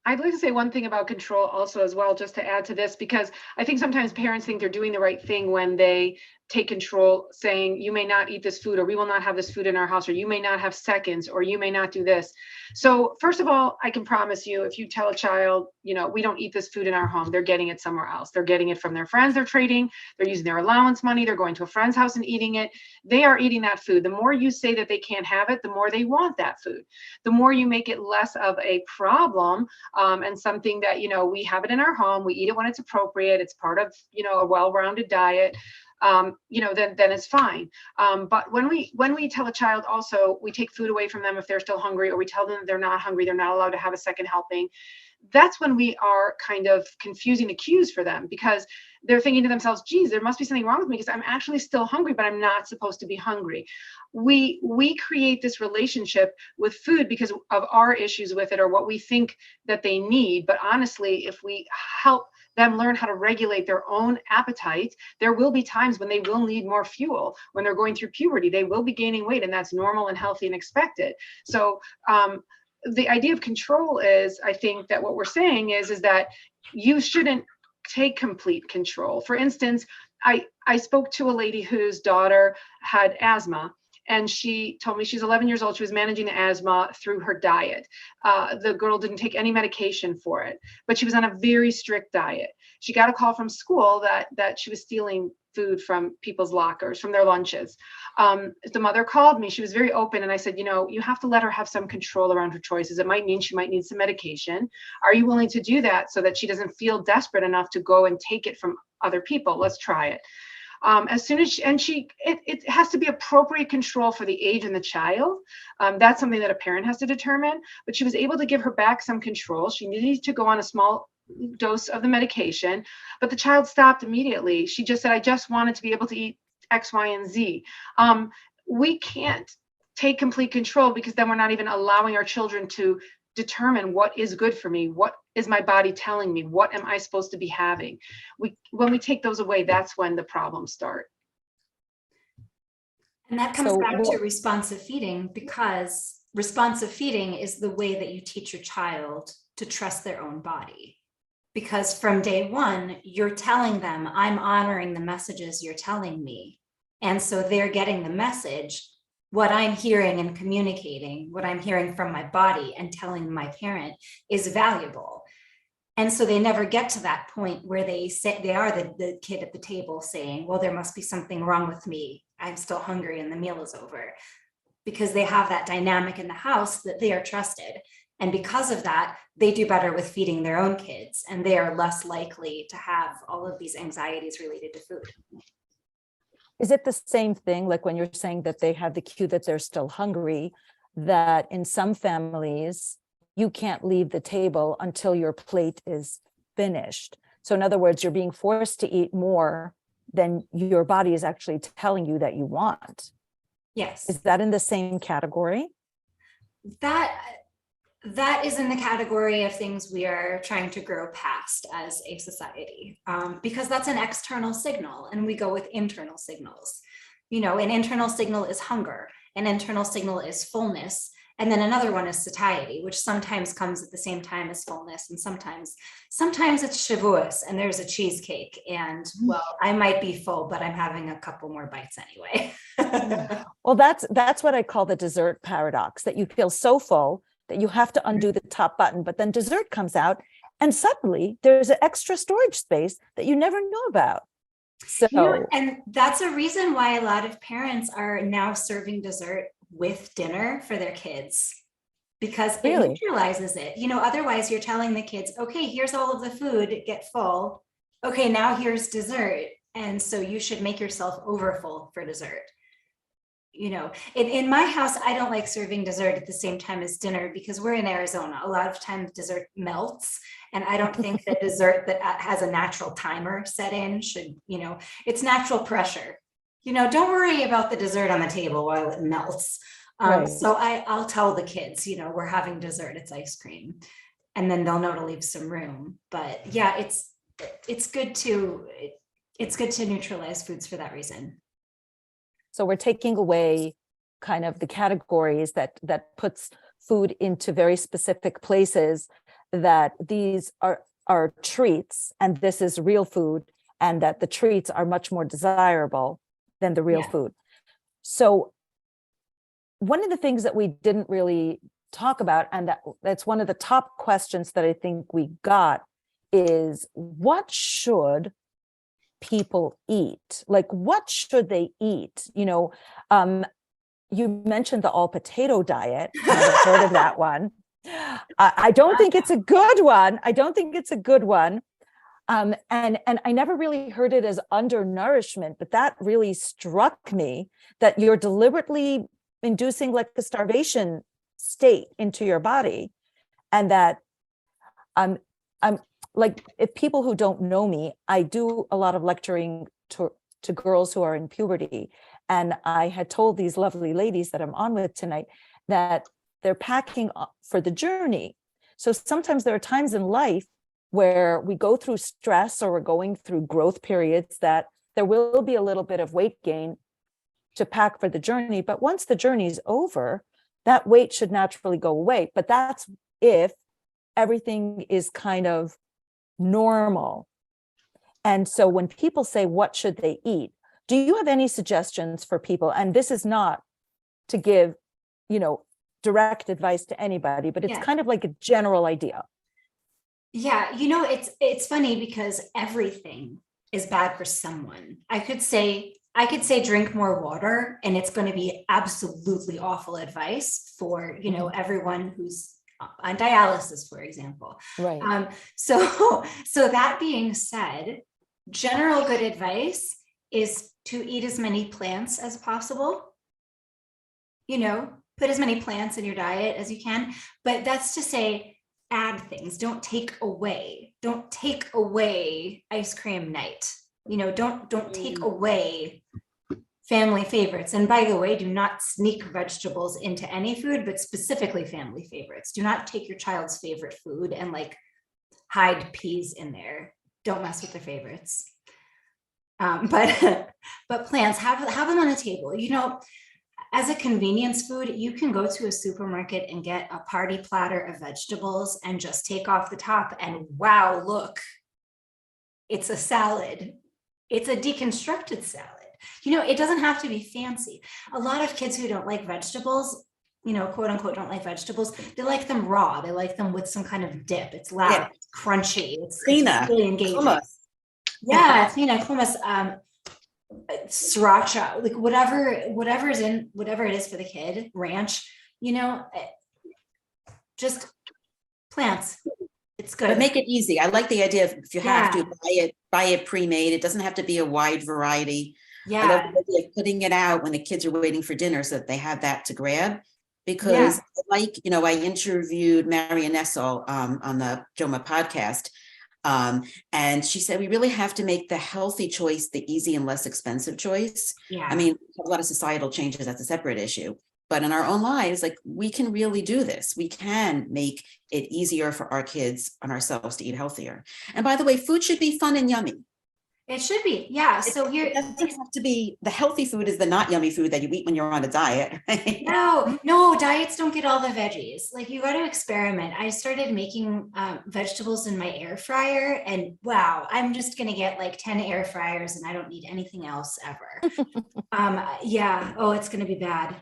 I'd like to say one thing about control also as well, just to add to this, because I think sometimes parents think they're doing the right thing when they take control, saying you may not eat this food, or we will not have this food in our house, or you may not have seconds, or you may not do this. So first of all, I can promise you, if you tell a child, we don't eat this food in our home, they're getting it somewhere else. They're getting it from their friends, they're trading, they're using their allowance money, they're going to a friend's house and eating it. They are eating that food. The more you say that they can't have it, the more they want that food. The more you make it less of a problem, and something that, we have it in our home, we eat it when it's appropriate, it's part of, a well-rounded diet, then it's fine. But when we tell a child also, we take food away from them if they're still hungry, or we tell them that they're not hungry, they're not allowed to have a second helping, that's when we are kind of confusing the cues for them, because they're thinking to themselves, geez, there must be something wrong with me because I'm actually still hungry, but I'm not supposed to be hungry. We create this relationship with food because of our issues with it, or what we think that they need. But honestly, if we help them learn how to regulate their own appetite, there will be times when they will need more fuel. When they're going through puberty, they will be gaining weight, and that's normal and healthy and expected. So the idea of control is, I think that what we're saying is that you shouldn't take complete control. For instance, I spoke to a lady whose daughter had asthma, and she told me she's 11 years old. She was managing the asthma through her diet. The girl didn't take any medication for it, but she was on a very strict diet. She got a call from school that she was stealing food from people's lockers, from their lunches. The mother called me. She was very open, and I said, you have to let her have some control around her choices. It might mean she might need some medication. Are you willing to do that so that she doesn't feel desperate enough to go and take it from other people? Let's try it. As soon as it has to be appropriate control for the age and the child. That's something that a parent has to determine, but she was able to give her back some control. She needed to go on a small dose of the medication, but the child stopped immediately. She just said, I just wanted to be able to eat X, Y, and Z. We can't take complete control, because then we're not even allowing our children to determine what is good for me. What is my body telling me? What am I supposed to be having? When we take those away, that's when the problems start. And that comes back to responsive feeding, because responsive feeding is the way that you teach your child to trust their own body. Because from day one, you're telling them, I'm honoring the messages you're telling me. And so they're getting the message, what I'm hearing and communicating, what I'm hearing from my body and telling my parent is valuable. And so they never get to that point where they say they are the kid at the table saying, well, there must be something wrong with me. I'm still hungry and the meal is over. Because they have that dynamic in the house that they are trusted. And because of that, they do better with feeding their own kids, and they are less likely to have all of these anxieties related to food. Is it the same thing, like when you're saying that they have the cue that they're still hungry, that in some families, you can't leave the table until your plate is finished? So in other words, you're being forced to eat more than your body is actually telling you that you want. Yes. Is that in the same category? That is in the category of things we are trying to grow past as a society, because that's an external signal, and we go with internal signals. An internal signal is hunger, an internal signal is fullness, and then another one is satiety, which sometimes comes at the same time as fullness, and sometimes it's Shavuos and there's a cheesecake, and well, I might be full, but I'm having a couple more bites anyway. Well, that's what I call the dessert paradox, that you feel so full that you have to undo the top button, but then dessert comes out and suddenly there's an extra storage space that you never know about. So, and that's a reason why a lot of parents are now serving dessert with dinner for their kids, because it Really? neutralizes it. Otherwise you're telling the kids, okay, here's all of the food, get full. Okay, now here's dessert. And so you should make yourself overfull for dessert. In my house, I don't like serving dessert at the same time as dinner because we're in Arizona. A lot of times dessert melts. And I don't think that dessert that has a natural timer set in should, it's natural pressure. Don't worry about the dessert on the table while it melts. Right. So I'll tell the kids, we're having dessert, it's ice cream. And then they'll know to leave some room. But yeah, it's good to neutralize foods for that reason. So we're taking away kind of the categories that puts food into very specific places, that these are treats and this is real food, and that the treats are much more desirable than the real food. So one of the things that we didn't really talk about, and that's one of the top questions that I think we got, is what should people eat? Like, what should they eat? You mentioned the all potato diet. I've heard of that one. I don't think it's a good one. And I never really heard it as undernourishment, but that really struck me, that you're deliberately inducing like a starvation state into your body. And that I'm like, if people who don't know me, I do a lot of lecturing to girls who are in puberty. And I had told these lovely ladies that I'm on with tonight that they're packing for the journey. So sometimes there are times in life where we go through stress or we're going through growth periods that there will be a little bit of weight gain to pack for the journey. But once the journey is over, that weight should naturally go away. But that's if everything is kind of normal. And so when people say, what should they eat? Do you have any suggestions for people? And this is not to give, direct advice to anybody, but it's kind of like a general idea. Yeah. It's funny because everything is bad for someone. I could say drink more water, and it's going to be absolutely awful advice for, everyone who's on dialysis, for example. Right. So that being said, general good advice is to eat as many plants as possible. Put as many plants in your diet as you can. But that's to say, add things. Don't take away. Don't take away ice cream night. Don't take away family favorites. And by the way, do not sneak vegetables into any food, but specifically family favorites. Do not take your child's favorite food and like hide peas in there. Don't mess with their favorites. But plants, have them on the table. As a convenience food, you can go to a supermarket and get a party platter of vegetables and just take off the top, and wow, look, it's a salad. It's a deconstructed salad. It doesn't have to be fancy. A lot of kids who don't like vegetables, quote unquote, don't like vegetables, they like them raw. They like them with some kind of dip. It's loud, it's crunchy, it's really engaging. Hummus. Yeah, it's hummus, sriracha, like whatever it is for the kid, ranch, just plants. It's good. But make it easy. I like the idea of, if you have to buy it pre-made. It doesn't have to be a wide variety. I love the idea of putting it out when the kids are waiting for dinner so that they have that to grab. Because I interviewed Marian Nessel on the Joma podcast. And she said, we really have to make the healthy choice the easy and less expensive choice. Yeah. I mean, a lot of societal changes, that's a separate issue. But in our own lives, like, we can really do this. We can make it easier for our kids and ourselves to eat healthier. And by the way, food should be fun and yummy. It should be. Yeah. So it doesn't have to be, the healthy food is the not yummy food that you eat when you're on a diet. Right? No, diets don't get all the veggies. Like, you got to experiment. I started making vegetables in my air fryer, and wow, I'm just going to get like 10 air fryers and I don't need anything else ever. It's going to be bad.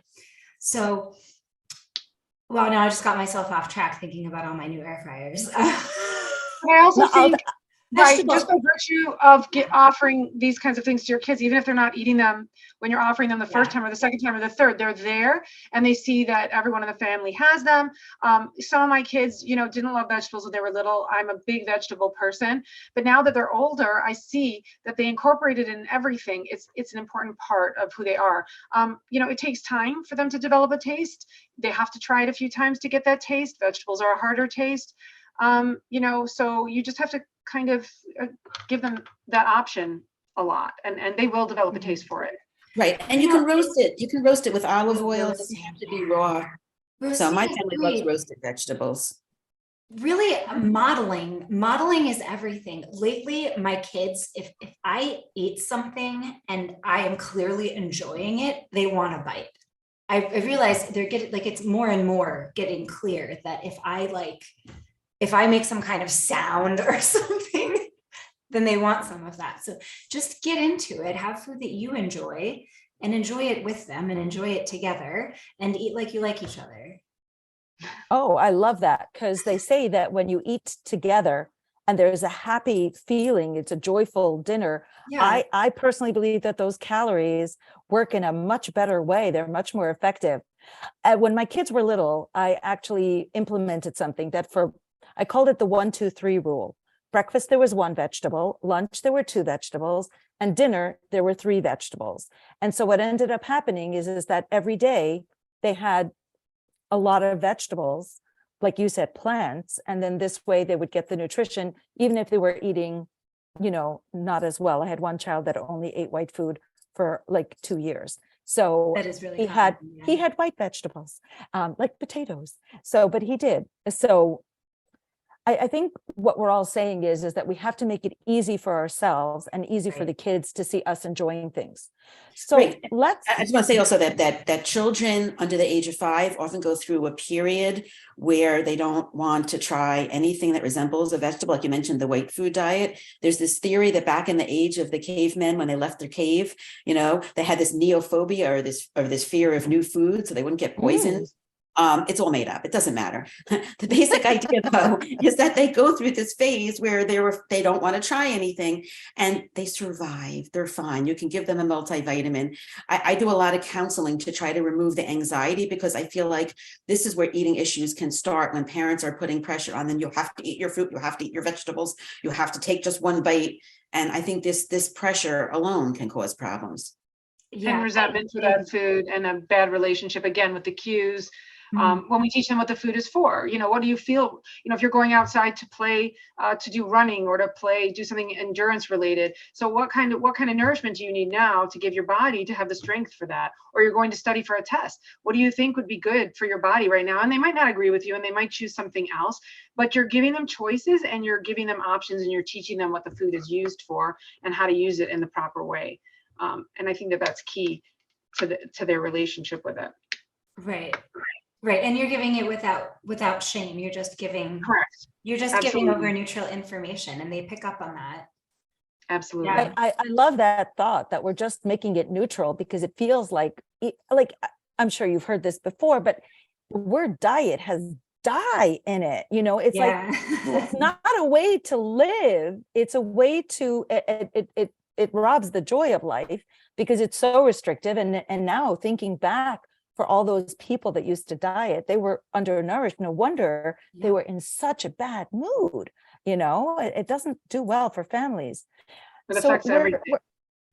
So, well, now I just got myself off track thinking about all my new air fryers. I also think Right, Vegetables. just by virtue of offering these kinds of things to your kids, even if they're not eating them when you're offering them the first time or the second time or the third, they're there and they see that everyone in the family has them. Some of my kids, didn't love vegetables when they were little. I'm a big vegetable person, but now that they're older, I see that they incorporate it in everything. It's an important part of who they are. It takes time for them to develop a taste. They have to try it a few times to get that taste. Vegetables are a harder taste. So you just have to kind of give them that option a lot, and they will develop a taste for it. Right, and you can roast it. You can roast it with olive oil. It doesn't have to be raw. So my family loves roasted vegetables. Really, modeling is everything. Lately, my kids, if I eat something and I am clearly enjoying it, they want to bite. I realize they're getting it's more and more getting clear that if I make some kind of sound or something, then they want some of that. So just get into it, have food that you enjoy and enjoy it with them and enjoy it together and eat like you like each other. Oh, I love that, because they say that when you eat together and there's a happy feeling, it's a joyful dinner. Yeah. I personally believe that those calories work in a much better way. They're much more effective. When my kids were little, I actually implemented something that I called it the 1, 2, 3 rule. Breakfast, there was 1 vegetable. Lunch, there were 2 vegetables. And dinner, there were 3 vegetables. And so what ended up happening is that every day they had a lot of vegetables, like you said, plants. And then this way they would get the nutrition, even if they were eating, not as well. I had one child that only ate white food for like 2 years. So that is really he had white vegetables, like potatoes. But he did. So I think what we're all saying is that we have to make it easy for ourselves and easy for the kids to see us enjoying things. So I just want to say also that children under the age of 5 often go through a period where they don't want to try anything that resembles a vegetable. Like you mentioned, the white food diet. There's this theory that back in the age of the cavemen, when they left their cave, they had this neophobia or this fear of new food, so they wouldn't get poisoned. It's all made up. It doesn't matter. The basic idea, though, is that they go through this phase where they don't want to try anything and they survive. They're fine. You can give them a multivitamin. I do a lot of counseling to try to remove the anxiety, because I feel like this is where eating issues can start, when parents are putting pressure on them. You have to eat your fruit. You have to eat your vegetables. You have to take just 1 bite. And I think this pressure alone can cause problems. Yeah, and resentment for that food, and a bad relationship again with the cues. When we teach them what the food is for, what do you feel, if you're going outside to play, to do running or to do something endurance related. So what kind of nourishment do you need now to give your body to have the strength for that? Or you're going to study for a test. What do you think would be good for your body right now? And they might not agree with you and they might choose something else, but you're giving them choices and you're giving them options and you're teaching them what the food is used for and how to use it in the proper way. And I think that that's key to their relationship with it. Right. And you're giving it without shame. You're just giving. Correct. You're just giving over neutral information, and they pick up on that. Absolutely. Yeah. I love that thought, that we're just making it neutral, because it feels like I'm sure you've heard this before, but the word diet has die in it. It's like, it's not a way to live. It's a way to, it robs the joy of life because it's so restrictive. And now thinking back, for all those people that used to diet, they were undernourished. No wonder they were in such a bad mood. It doesn't do well for families. It affects everything.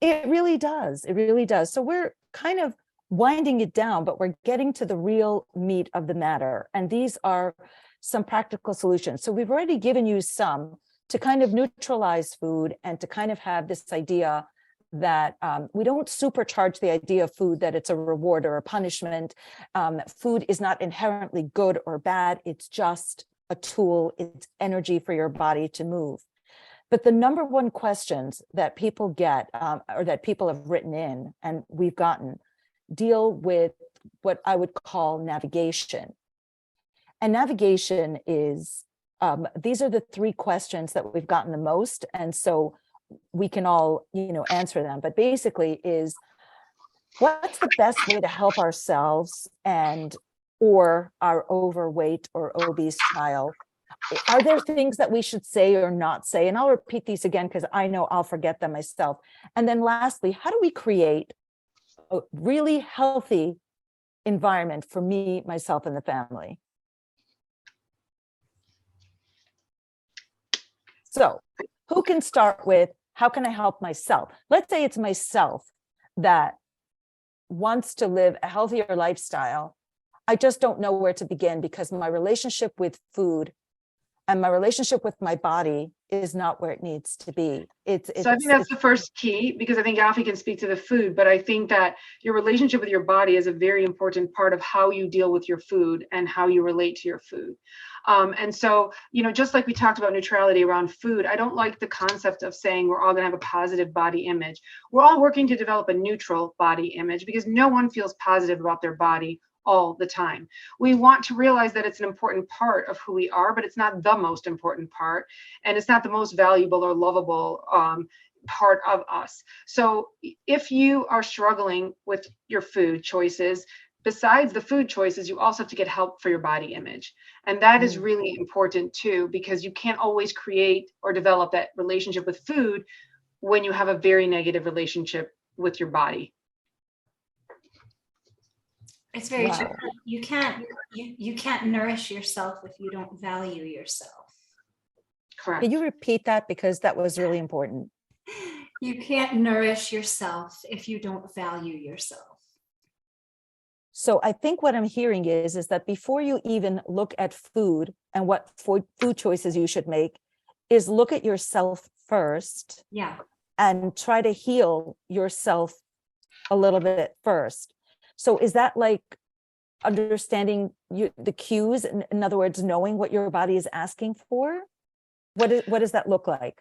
It really does. It really does. So we're kind of winding it down, but we're getting to the real meat of the matter. And these are some practical solutions. So we've already given you some to kind of neutralize food and to kind of have this idea that we don't supercharge the idea of food, that it's a reward or a punishment. Food is not inherently good or bad. It's just a tool. It's energy for your body to move. But the number one questions that people get, or that people have written in and we've gotten, deal with what I would call navigation. And navigation is, these are the 3 questions that we've gotten the most. And so we can all, answer them, but basically is, what's the best way to help ourselves or our overweight or obese child are there things that we should say or not say? And I'll repeat these again because I know I'll forget them myself. And then lastly, how do we create a really healthy environment for me, myself, and the family? So who can start with, how can I help myself? Let's say it's myself that wants to live a healthier lifestyle. I just don't know where to begin because my relationship with food and my relationship with my body is not where it needs to be. So I think that's the first key, because I think Yaffi can speak to the food, but I think that your relationship with your body is a very important part of how you deal with your food and how you relate to your food. And so, just like we talked about neutrality around food, I don't like the concept of saying we're all going to have a positive body image. We're all working to develop a neutral body image because no one feels positive about their body all the time. We want to realize that it's an important part of who we are, but it's not the most important part, and it's not the most valuable or lovable part of us. So if you are struggling with your food choices, besides the food choices, you also have to get help for your body image. And that is really important too, because you can't always create or develop that relationship with food when you have a very negative relationship with your body. It's very true. You can't nourish yourself if you don't value yourself. Correct. Can you repeat that? Because that was really important. You can't nourish yourself if you don't value yourself. So I think what I'm hearing is that before you even look at food and what food choices you should make, is look at yourself first. Yeah. And try to heal yourself a little bit first. So is that like understanding the cues? In other words, knowing what your body is asking for? What does that look like?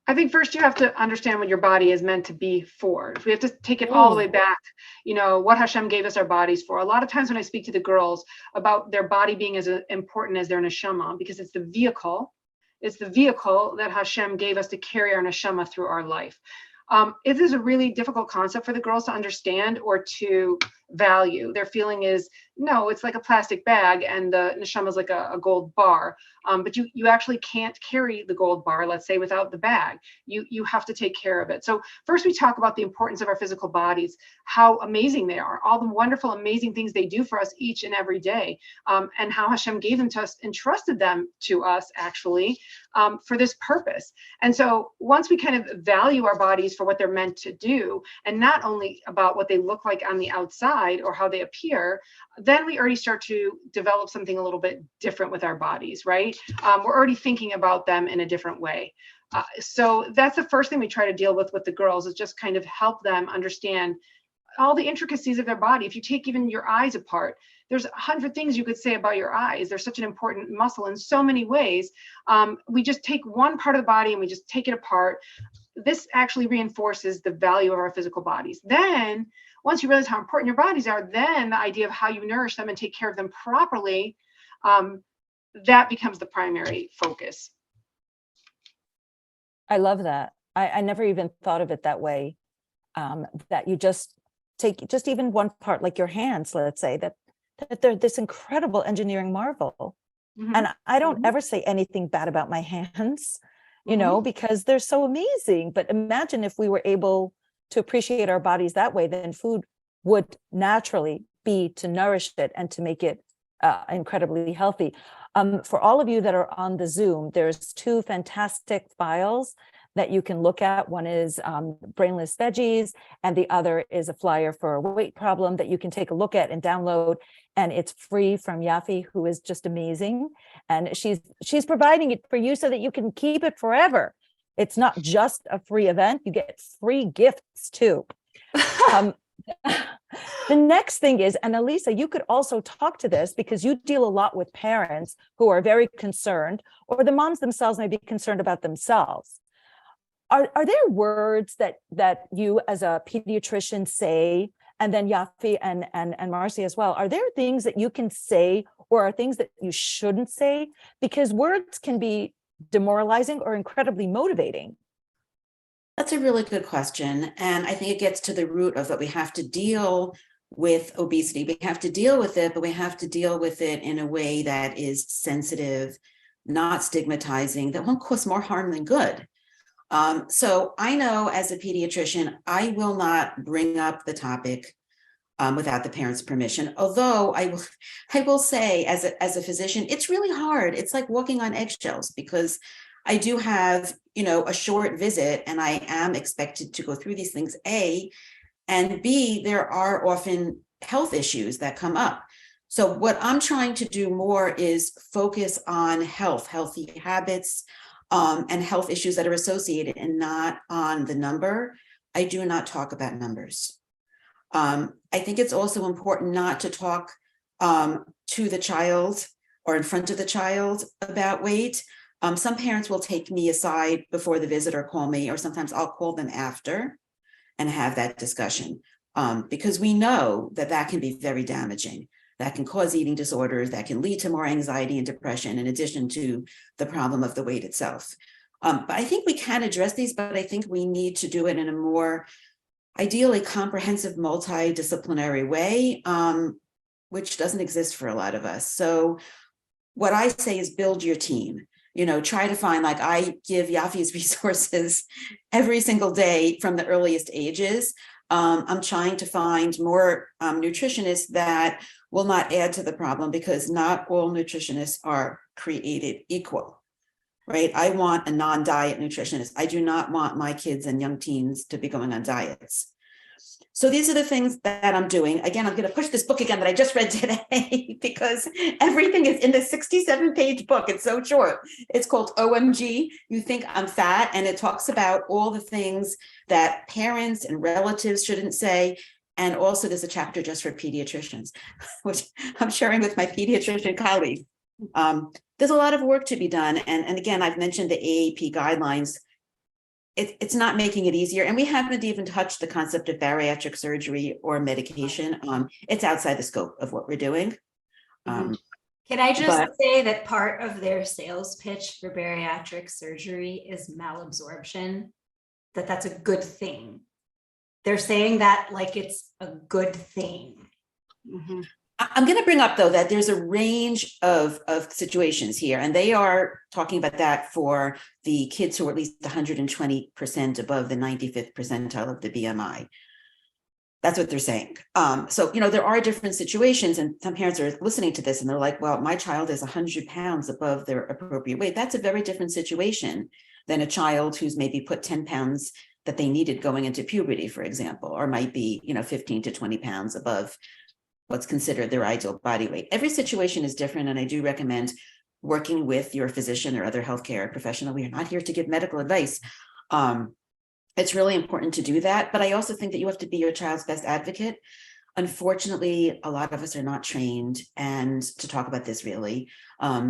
I think first you have to understand what your body is meant to be for. We have to take it all the way back, what Hashem gave us our bodies for. A lot of times when I speak to the girls about their body being as important as their neshama, because it's the vehicle that Hashem gave us to carry our neshama through our life. It is a really difficult concept for the girls to understand or to value. Their feeling is, no, it's like a plastic bag and the neshama is like a gold bar. But you actually can't carry the gold bar, let's say, without the bag. You have to take care of it. So first we talk about the importance of our physical bodies, how amazing they are, all the wonderful, amazing things they do for us each and every day, and how Hashem gave them to us, entrusted them to us actually for this purpose. And so once we kind of value our bodies for what they're meant to do, and not only about what they look like on the outside or how they appear, then we already start to develop something a little bit different with our bodies, right? We're already thinking about them in a different way. So that's the first thing we try to deal with the girls, is just kind of help them understand all the intricacies of their body. If you take even your eyes apart, there's 100 things you could say about your eyes. They're such an important muscle in so many ways. We just take one part of the body and we just take it apart. This actually reinforces the value of our physical bodies. Then once you realize how important your bodies are, then the idea of how you nourish them and take care of them properly, that becomes the primary focus. I love that. I never even thought of it that way. That you just take just even one part, like your hands, let's say, that they're this incredible engineering marvel. Mm-hmm. And I don't ever say anything bad about my hands, because they're so amazing. But imagine if we were able to appreciate our bodies that way, then food would naturally be to nourish it and to make it incredibly healthy. For all of you that are on the Zoom, there's 2 fantastic files that you can look at. One is brainless veggies, and the other is a flyer for a weight problem that you can take a look at and download. And it's free from Yaffi, who is just amazing. And she's providing it for you so that you can keep it forever. It's not just a free event, you get free gifts too. The next thing is, and Elisa, you could also talk to this because you deal a lot with parents who are very concerned, or the moms themselves may be concerned about themselves. Are there words that you as a pediatrician say, and then Yaffi and Marcy as well, are there things that you can say or are things that you shouldn't say? Because words can be demoralizing or incredibly motivating. That's a really good question. And I think it gets to the root of that we have to deal with obesity. We have to deal with it, but we have to deal with it in a way that is sensitive not stigmatizing, that won't cause more harm than good. So I know as a pediatrician, I will not bring up the topic without the parents' permission. Although I will say, as a physician, it's really hard. It's like walking on eggshells, because I do have, a short visit, and I am expected to go through these things, A, and B, there are often health issues that come up. So what I'm trying to do more is focus on healthy habits, and health issues that are associated, and not on the number. I do not talk about numbers. I think it's also important not to talk to the child or in front of the child about weight. Some parents will take me aside before the visit or call me, or sometimes I'll call them after and have that discussion, because we know that can be very damaging. That can cause eating disorders, that can lead to more anxiety and depression, in addition to the problem of the weight itself. But I think we can address these, but I think we need to do it in a more ideally comprehensive, multidisciplinary way, which doesn't exist for a lot of us. So what I say is build your team. Try to find, like I give Yaffi's resources every single day from the earliest ages. I'm trying to find more nutritionists that will not add to the problem, because not all nutritionists are created equal, right? I want a non-diet nutritionist. I do not want my kids and young teens to be going on diets. So these are the things that I'm doing. Again, I'm going to push this book again that I just read today, because everything is in this 67-page book. It's so short. It's called OMG, You Think I'm Fat. And it talks about all the things that parents and relatives shouldn't say. And also there's a chapter just for pediatricians, which I'm sharing with my pediatrician colleagues. There's a lot of work to be done. And again, I've mentioned the AAP guidelines. It's not making it easier. And we haven't even touched the concept of bariatric surgery or medication. It's outside the scope of what we're doing. Can I just say that part of their sales pitch for bariatric surgery is malabsorption, that's a good thing. They're saying that like it's a good thing. Mm-hmm. I'm going to bring up, though, that there's a range of situations here, and they are talking about that for the kids who are at least 120% above the 95th percentile of the BMI. That's what they're saying. So, there are different situations, and some parents are listening to this and they're like, well, my child is 100 pounds above their appropriate weight. That's a very different situation than a child who's maybe put 10 pounds that they needed going into puberty, for example, or might be, 15 to 20 pounds above what's considered their ideal body weight. Every situation is different, and I do recommend working with your physician or other healthcare professional. We are not here to give medical advice. It's really important to do that, but I also think that you have to be your child's best advocate. Unfortunately, a lot of us are not trained, and to talk about this really,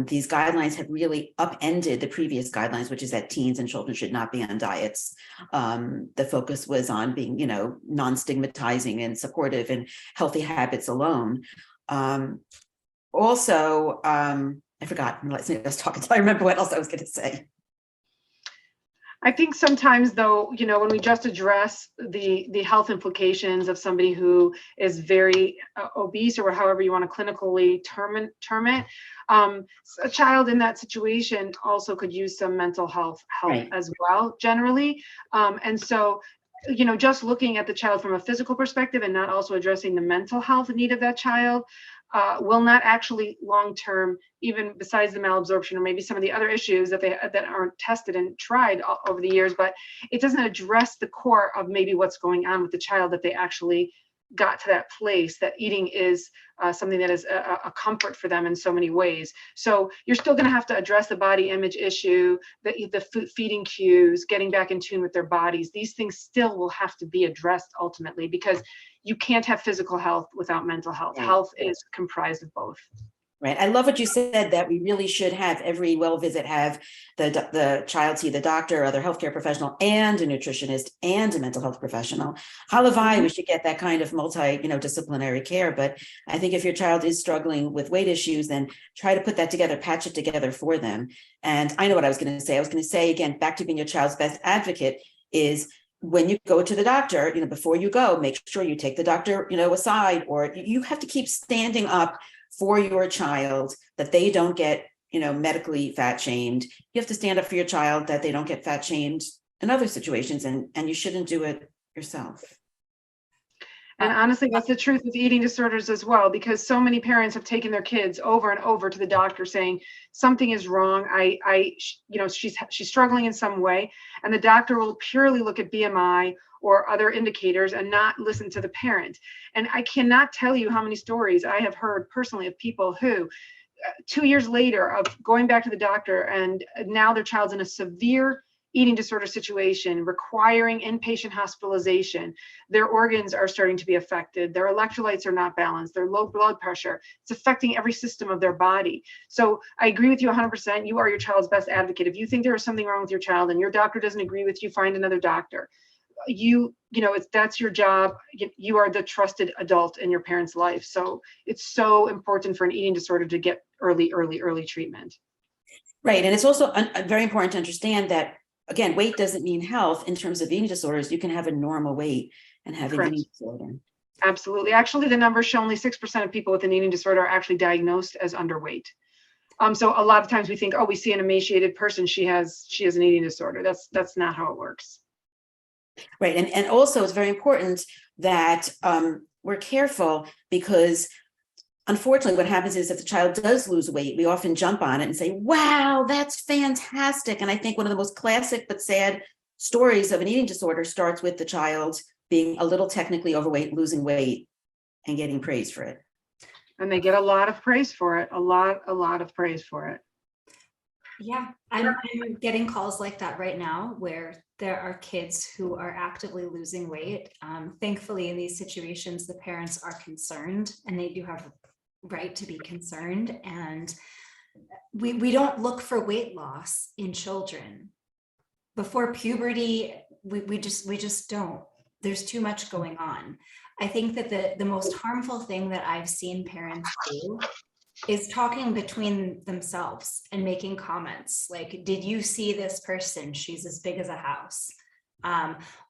these guidelines have really upended the previous guidelines, which is that teens and children should not be on diets. The focus was on being, non-stigmatizing and supportive and healthy habits alone. Also, I forgot, let me just talk until I remember what else I was going to say. I think sometimes, though, when we just address the health implications of somebody who is very obese, or however you want to clinically term it, a child in that situation also could use some mental health help Right. as well, generally. And so, just looking at the child from a physical perspective and not also addressing the mental health need of that child will not actually long-term, even besides the malabsorption or maybe some of the other issues that aren't tested and tried over the years, but it doesn't address the core of maybe what's going on with the child, that they actually got to that place that eating is something that is a comfort for them in so many ways. So you're still going to have to address the body image issue, the feeding cues, getting back in tune with their bodies. These things still will have to be addressed ultimately, because you can't have physical health without mental health. Right. Health is comprised of both. Right. I love what you said, that we really should have every well visit have the child see the doctor or other healthcare professional and a nutritionist and a mental health professional. Halavai, we should get that kind of disciplinary care. But I think if your child is struggling with weight issues, then try to put that together, patch it together for them. And I know what I was going to say. I was going to say, again, back to being your child's best advocate is, when you go to the doctor, before you go, make sure you take the doctor, aside, or you have to keep standing up for your child, that they don't get medically fat shamed. You have to stand up for your child that they don't get fat shamed in other situations, and you shouldn't do it yourself. And honestly, that's the truth with eating disorders as well, because so many parents have taken their kids over and over to the doctor saying something is wrong. She's struggling in some way, and the doctor will purely look at BMI or other indicators and not listen to the parent. And I cannot tell you how many stories I have heard personally of people who 2 years later of going back to the doctor, and now their child's in a severe eating disorder situation requiring inpatient hospitalization. Their organs are starting to be affected. Their electrolytes are not balanced. Their low blood pressure. It's affecting every system of their body. So I agree with you 100%. You are your child's best advocate. If you think there is something wrong with your child and your doctor doesn't agree with you, find another doctor. That's your job. You are the trusted adult in your parent's life. So it's so important for an eating disorder to get early treatment. Right. And it's also very important to understand that, again, weight doesn't mean health. In terms of eating disorders, you can have a normal weight and have an eating disorder. Absolutely. Actually, the numbers show only 6% of people with an eating disorder are actually diagnosed as underweight. So a lot of times we think, we see an emaciated person, she has an eating disorder. That's not how it works. Right. And also it's very important that we're careful, because unfortunately what happens is if the child does lose weight, we often jump on it and say, wow, that's fantastic. And I think one of the most classic but sad stories of an eating disorder starts with the child being a little technically overweight, losing weight, and getting praise for it. And they get a lot of praise for it, a lot of praise for it. Yeah, I'm getting calls like that right now where there are kids who are actively losing weight. Thankfully, in these situations, the parents are concerned, and they do have a right to be concerned. And we don't look for weight loss in children. Before puberty, we just don't. There's too much going on. I think that the most harmful thing that I've seen parents do is talking between themselves and making comments like, did you see this person? She's as big as a house.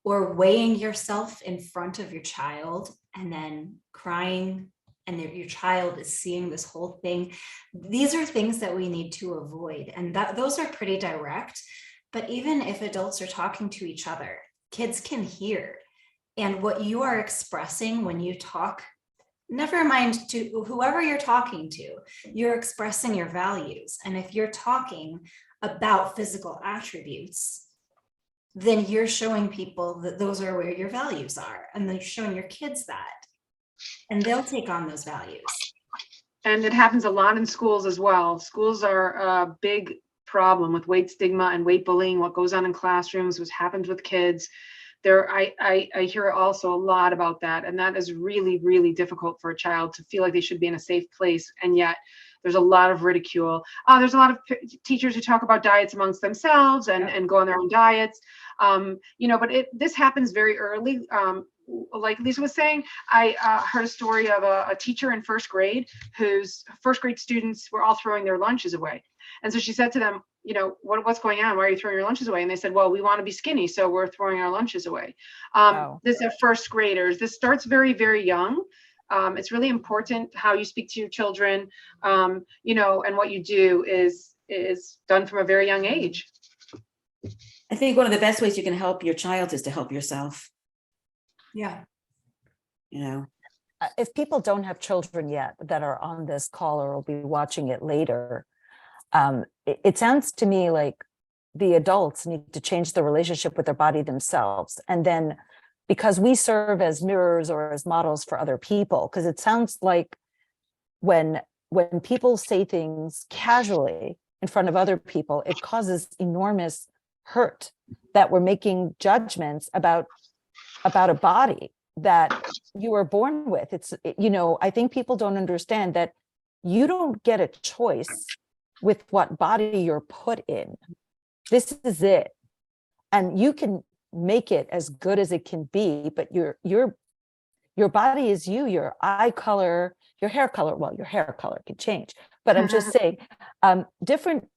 Or weighing yourself in front of your child and then crying, and your child is seeing this whole thing. These are things that we need to avoid. And those are pretty direct. But even if adults are talking to each other, kids can hear. And what you are expressing when you talk, never mind to whoever you're talking to, you're expressing your values. And if you're talking about physical attributes, then you're showing people that those are where your values are. And then you're showing your kids that, and they'll take on those values. And it happens a lot in schools as well. Schools are a big problem with weight stigma and weight bullying, what goes on in classrooms, what happens with kids. I hear also a lot about that. And that is really, really difficult for a child to feel like they should be in a safe place. And yet there's a lot of ridicule. There's a lot of teachers who talk about diets amongst themselves and go on their own diets. But this happens very early. Like Lisa was saying, I heard a story of a teacher in first grade whose first grade students were all throwing their lunches away. And so she said to them, what's going on? Why are you throwing your lunches away? And they said, well, we want to be skinny, so we're throwing our lunches away. Wow. This is first graders. This starts very, very young. It's really important how you speak to your children, and what you do is done from a very young age. I think one of the best ways you can help your child is to help yourself. Yeah. If people don't have children yet that are on this call or will be watching it later, it sounds to me like the adults need to change the relationship with their body themselves. And then because we serve as mirrors or as models for other people, because it sounds like when people say things casually in front of other people, it causes enormous hurt that we're making judgments about a body that you were born with. I think people don't understand that you don't get a choice with what body you're put in. This is it. And you can make it as good as it can be, but your body is you, your eye color, your hair color. Well, your hair color can change, but I'm just saying different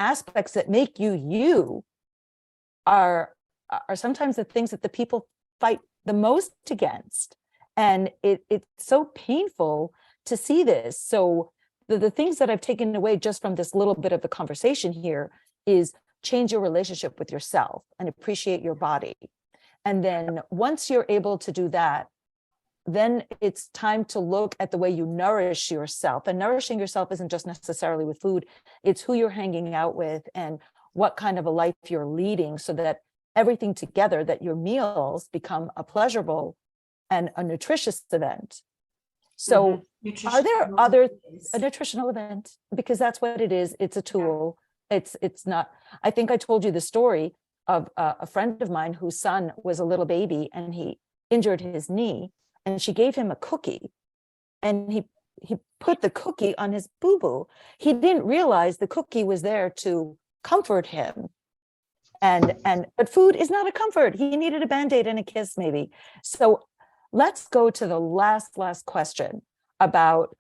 aspects that make you are sometimes the things that the people fight the most against. And it's so painful to see this. So the things that I've taken away just from this little bit of the conversation here is change your relationship with yourself and appreciate your body. And then once you're able to do that, then it's time to look at the way you nourish yourself. And nourishing yourself isn't just necessarily with food, it's who you're hanging out with and what kind of a life you're leading, so that everything together, that your meals become a pleasurable and a nutritious event. So are there a nutritional event? Because that's what it is. It's a tool. It's not, I think I told you the story of a friend of mine whose son was a little baby and he injured his knee, and she gave him a cookie, and he put the cookie on his boo-boo. He didn't realize the cookie was there to comfort him. But food is not a comfort. He needed a Band-Aid and a kiss, maybe. So let's go to the last question about,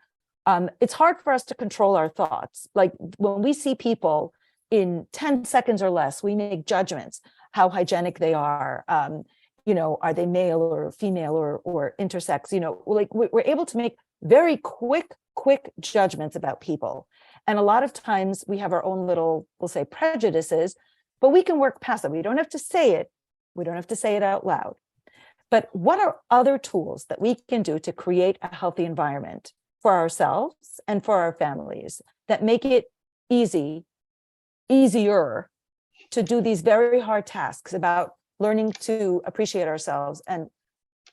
it's hard for us to control our thoughts. Like when we see people in 10 seconds or less, we make judgments, how hygienic they are, are they male or female or intersex, like we're able to make very quick judgments about people. And a lot of times we have our own little, we'll say, prejudices, but we can work past it. We don't have to say it. We don't have to say it out loud. But what are other tools that we can do to create a healthy environment for ourselves and for our families that make it easier to do these very hard tasks about learning to appreciate ourselves and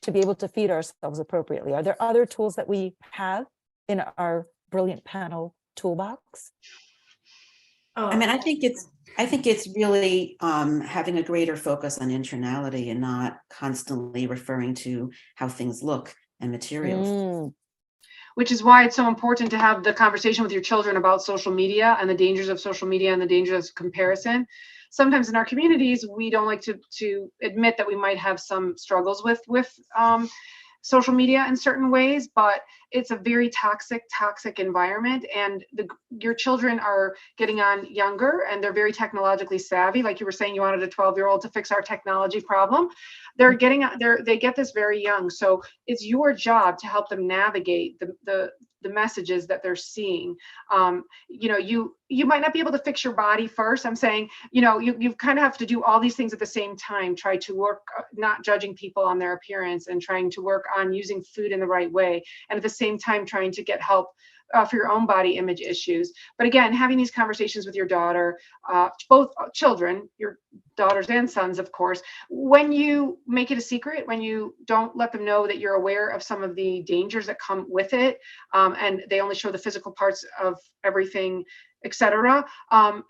to be able to feed ourselves appropriately? Are there other tools that we have in our brilliant panel toolbox? I mean, I think it's really having a greater focus on internality and not constantly referring to how things look and materials. Which is why it's so important to have the conversation with your children about social media and the dangers of social media and the dangers of comparison. Sometimes in our communities, we don't like to admit that we might have some struggles with social media in certain ways, but it's a very toxic environment, and your children are getting on younger and they're very technologically savvy. Like you were saying, you wanted a 12-year-old to fix our technology problem. They get this very young. So it's your job to help them navigate the messages that they're seeing. You might not be able to fix your body first. I'm saying, you kind of have to do all these things at the same time. Try to work, not judging people on their appearance, and trying to work on using food in the right way. And at the same time, trying to get help for your own body image issues. But again, having these conversations with your daughter, both children, your daughters and sons, of course, when you make it a secret, when you don't let them know that you're aware of some of the dangers that come with it, and they only show the physical parts of everything, etc.,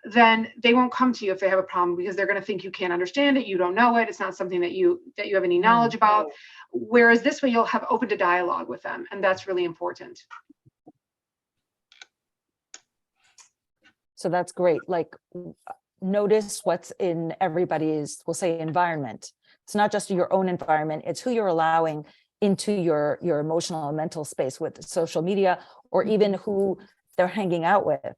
then they won't come to you if they have a problem, because they're going to think you can't understand it, you don't know it, it's not something that you have any knowledge about. Whereas this way, you'll have open to dialogue with them, and that's really important. So that's great. Like, notice what's in everybody's, we'll say, environment. It's not just your own environment, it's who you're allowing into your emotional and mental space with social media, or even who they're hanging out with,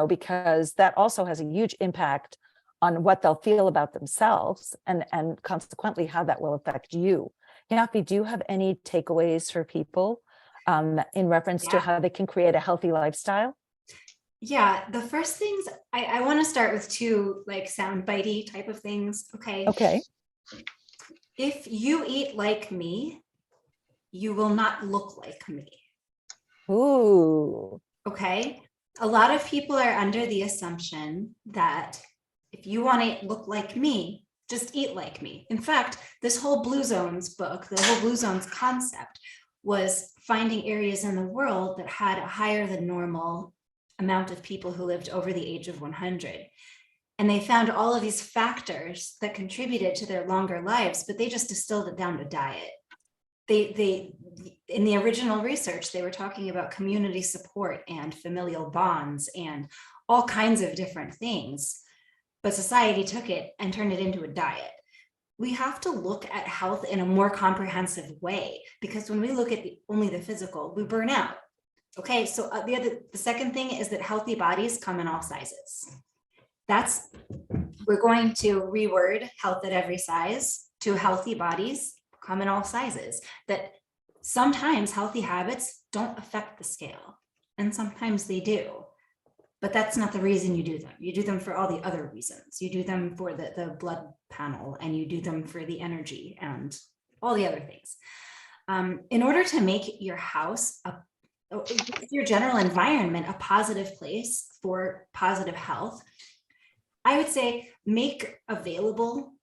because that also has a huge impact on what they'll feel about themselves, and consequently how that will affect you. Yaffi, do you have any takeaways for people in reference to how they can create a healthy lifestyle? Yeah, the first things I want to start with two sound bitey type of things. Okay. If you eat like me, you will not look like me. Ooh. Okay. A lot of people are under the assumption that if you want to look like me, just eat like me. In fact, this whole Blue Zones book, the whole Blue Zones concept, was finding areas in the world that had a higher than normal amount of people who lived over the age of 100. And they found all of these factors that contributed to their longer lives, but they just distilled it down to diet. They in the original research, they were talking about community support and familial bonds and all kinds of different things, but society took it and turned it into a diet. We have to look at health in a more comprehensive way, because when we look at only the physical, we burn out. Okay, so the second thing is that healthy bodies come in all sizes. We're going to reword health at every size to healthy bodies come in all sizes. That sometimes healthy habits don't affect the scale. and sometimes they do. But that's not the reason you do them. You do them for all the other reasons. You do them for the blood panel, and you do them for the energy and all the other things. In order to make your house, your general environment, a positive place for positive health, I would say make available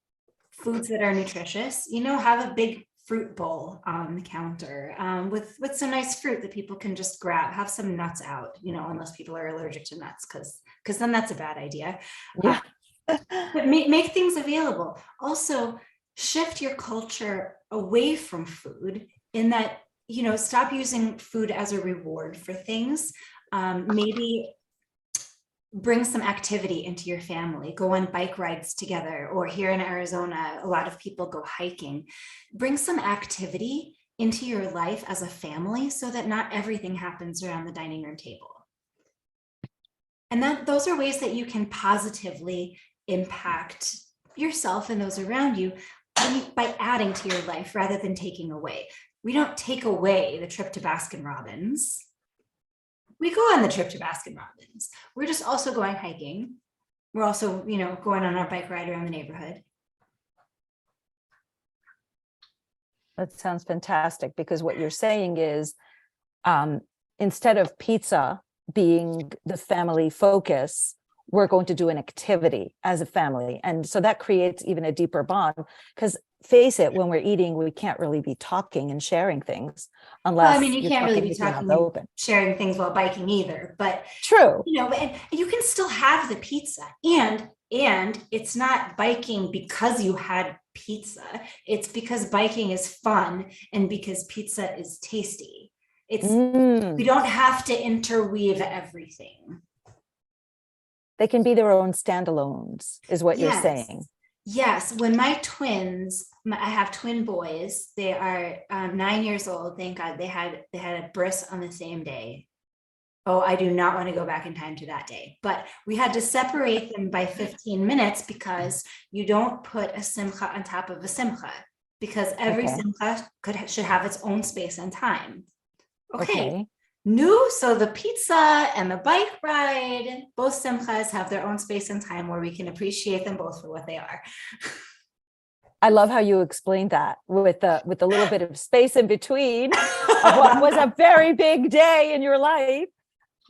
foods that are nutritious. Have a big fruit bowl on the counter with some nice fruit that people can just grab. Have some nuts out, unless people are allergic to nuts, because then that's a bad idea. Yeah. But make things available. Also, shift your culture away from food in that, stop using food as a reward for things. Maybe bring some activity into your family, go on bike rides together, or here in Arizona, a lot of people go hiking. Bring some activity into your life as a family so that not everything happens around the dining room table. And those are ways that you can positively impact yourself and those around you by adding to your life rather than taking away. We don't take away the trip to Baskin Robbins. We go on the trip to Baskin Robbins. We're just also going hiking. We're also, going on our bike ride around the neighborhood. That sounds fantastic, because what you're saying is instead of pizza being the family focus, we're going to do an activity as a family. And so that creates even a deeper bond, because face it, when we're eating, we can't really be talking and sharing things unless you can't really be talking and sharing things while biking either, but true. And you can still have the pizza, and it's not biking because you had pizza. It's because biking is fun and because pizza is tasty. We don't have to interweave everything. They can be their own standalones, is what you're saying. Yes. When my twins, I have twin boys. They are 9 years old. Thank God they had a bris on the same day. Oh, I do not want to go back in time to that day, but we had to separate them by 15 minutes because you don't put a simcha on top of a simcha, because every simcha should have its own space and time. Okay. So the pizza and the bike ride, both simchas have their own space and time where we can appreciate them both for what they are. I love how you explained that with the little bit of space in between of what was a very big day in your life.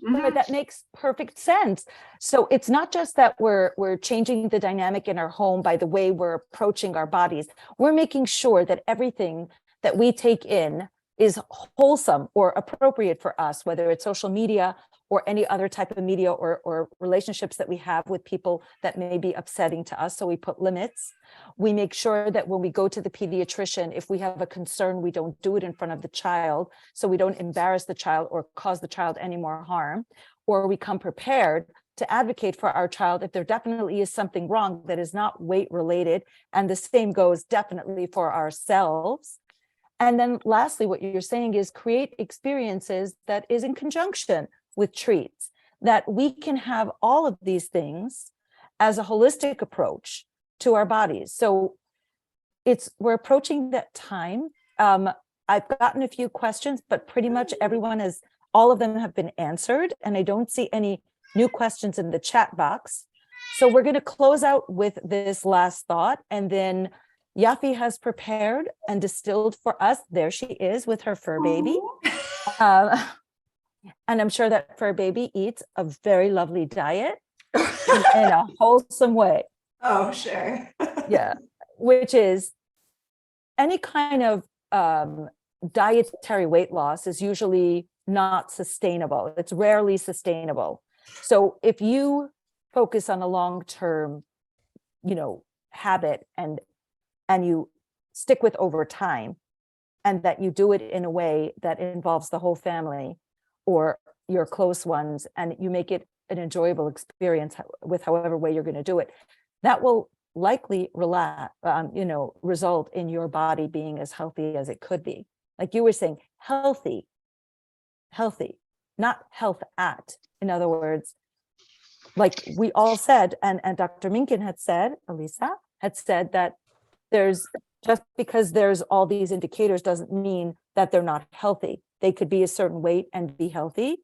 But that makes perfect sense. So it's not just that we're changing the dynamic in our home by the way we're approaching our bodies. We're making sure that everything that we take in is wholesome or appropriate for us, whether it's social media or any other type of media or relationships that we have with people that may be upsetting to us. So we put limits. We make sure that when we go to the pediatrician, if we have a concern, we don't do it in front of the child, so we don't embarrass the child or cause the child any more harm, or we come prepared to advocate for our child if there definitely is something wrong that is not weight related. And the same goes definitely for ourselves. And then lastly, what you're saying is create experiences that is in conjunction with treats, that we can have all of these things as a holistic approach to our bodies. So we're approaching that time. I've gotten a few questions, but pretty much all of them have been answered, and I don't see any new questions in the chat box. So we're going to close out with this last thought, and then Yaffi has prepared and distilled for us. There she is with her fur baby. And I'm sure that fur baby eats a very lovely diet in a wholesome way. Oh, sure. Yeah, which is any kind of dietary weight loss is usually not sustainable. It's rarely sustainable. So if you focus on a long-term, habit and you stick with over time, and that you do it in a way that involves the whole family or your close ones, and you make it an enjoyable experience with however way you're going to do it, that will likely result in your body being as healthy as it could be. Like you were saying, healthy, not health at. In other words, like we all said, and Dr. Minkin had said, Elisa had said that just because there's all these indicators doesn't mean that they're not healthy. They could be a certain weight and be healthy.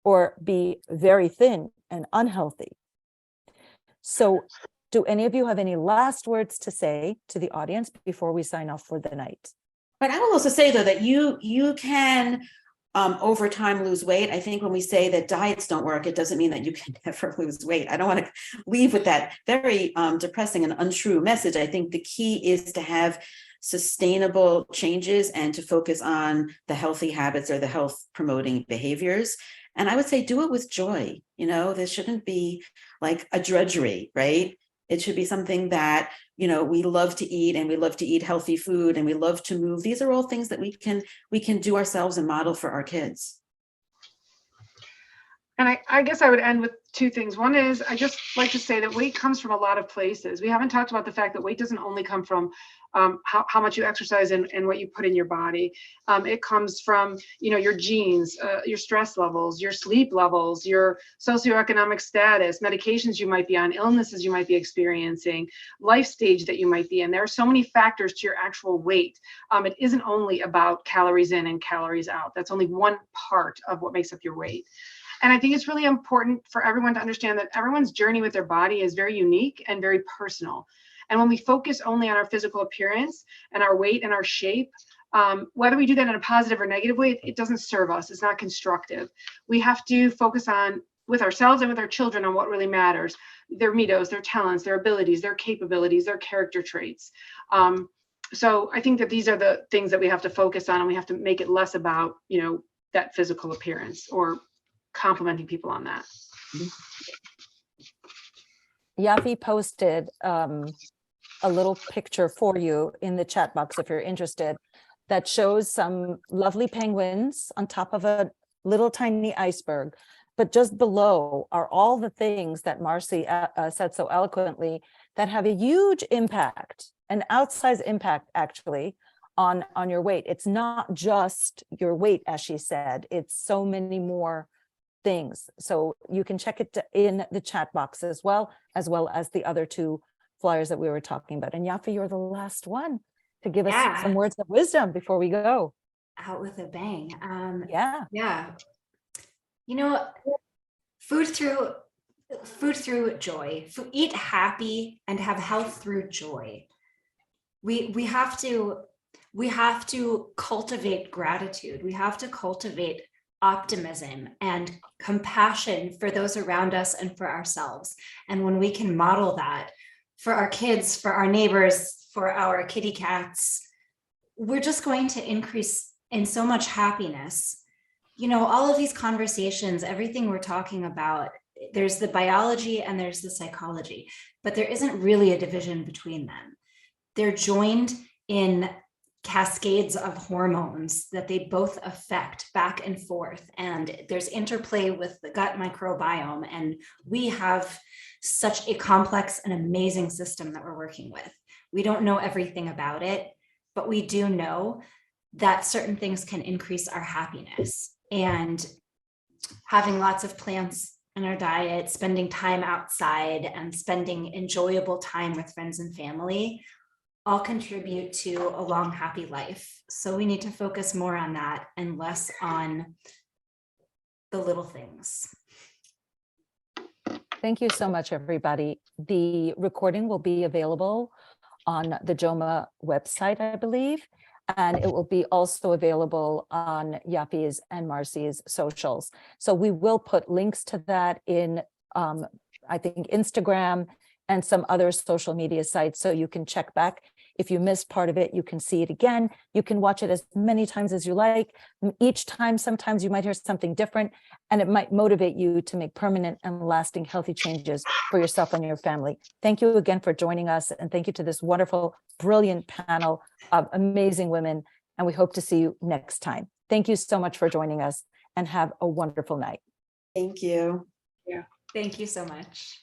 or be very thin and unhealthy. So do any of you have any last words to say to the audience before we sign off for the night? But I will also say, though, that you can over time lose weight. I think when we say that diets don't work, it doesn't mean that you can never lose weight. I don't want to leave with that very depressing and untrue message. I think the key is to have sustainable changes and to focus on the healthy habits or the health promoting behaviors. And I would say do it with joy. You know, there shouldn't be like a drudgery, right? It should be something that, you know, we love to eat, and we love to eat healthy food, and we love to move. These are all things that we can do ourselves and model for our kids. And I guess I would end with two things. One is, I just like to say that weight comes from a lot of places. We haven't talked about the fact that weight doesn't only come from how much you exercise and what you put in your body. It comes from, you know, your genes, your stress levels, your sleep levels, your socioeconomic status, medications you might be on, illnesses you might be experiencing, life stage that you might be in. There are so many factors to your actual weight. It isn't only about calories in and calories out. That's only one part of what makes up your weight. And I think it's really important for everyone to understand that everyone's journey with their body is very unique and very personal. And when we focus only on our physical appearance and our weight and our shape, whether we do that in a positive or negative way, it doesn't serve us. It's not constructive. We have to focus on, with ourselves and with our children, on what really matters: their middos, their talents, their abilities, their capabilities, their character traits. So I think that these are the things that we have to focus on, and we have to make it less about, you know, that physical appearance or complimenting people on that. Yaffi posted a little picture for you in the chat box if you're interested, that shows some lovely penguins on top of a little tiny iceberg. But just below are all the things that Marcy said so eloquently that have a huge impact, an outsized impact actually, on your weight. It's not just your weight, as she said, it's so many more things. So you can check it in the chat box as well as the other two flyers that we were talking about. And Yaffi, you're the last one to give us some words of wisdom before we go. Out with a bang. Yeah. You know, food through joy. Eat happy and have health through joy. We have to cultivate gratitude. We have to cultivate optimism and compassion for those around us and for ourselves. And when we can model that for our kids, for our neighbors, for our kitty cats, we're just going to increase in so much happiness. You know, all of these conversations, everything we're talking about, there's the biology and there's the psychology, but there isn't really a division between them. They're joined in cascades of hormones that they both affect back and forth. And there's interplay with the gut microbiome. And we have such a complex and amazing system that we're working with. We don't know everything about it, but we do know that certain things can increase our happiness. And having lots of plants in our diet, spending time outside, and spending enjoyable time with friends and family all contribute to a long, happy life. So we need to focus more on that and less on the little things. Thank you so much, everybody. The recording will be available on the JOMA website, I believe, and it will be also available on Yaffi's and Marcy's socials. So we will put links to that in, I think, Instagram and some other social media sites, so you can check back. If you missed part of it, you can see it again. You can watch it as many times as you like. Each time, sometimes you might hear something different, and it might motivate you to make permanent and lasting healthy changes for yourself and your family. Thank you again for joining us, and thank you to this wonderful, brilliant panel of amazing women, and we hope to see you next time. Thank you so much for joining us, and have a wonderful night. Thank you. Yeah. Thank you so much.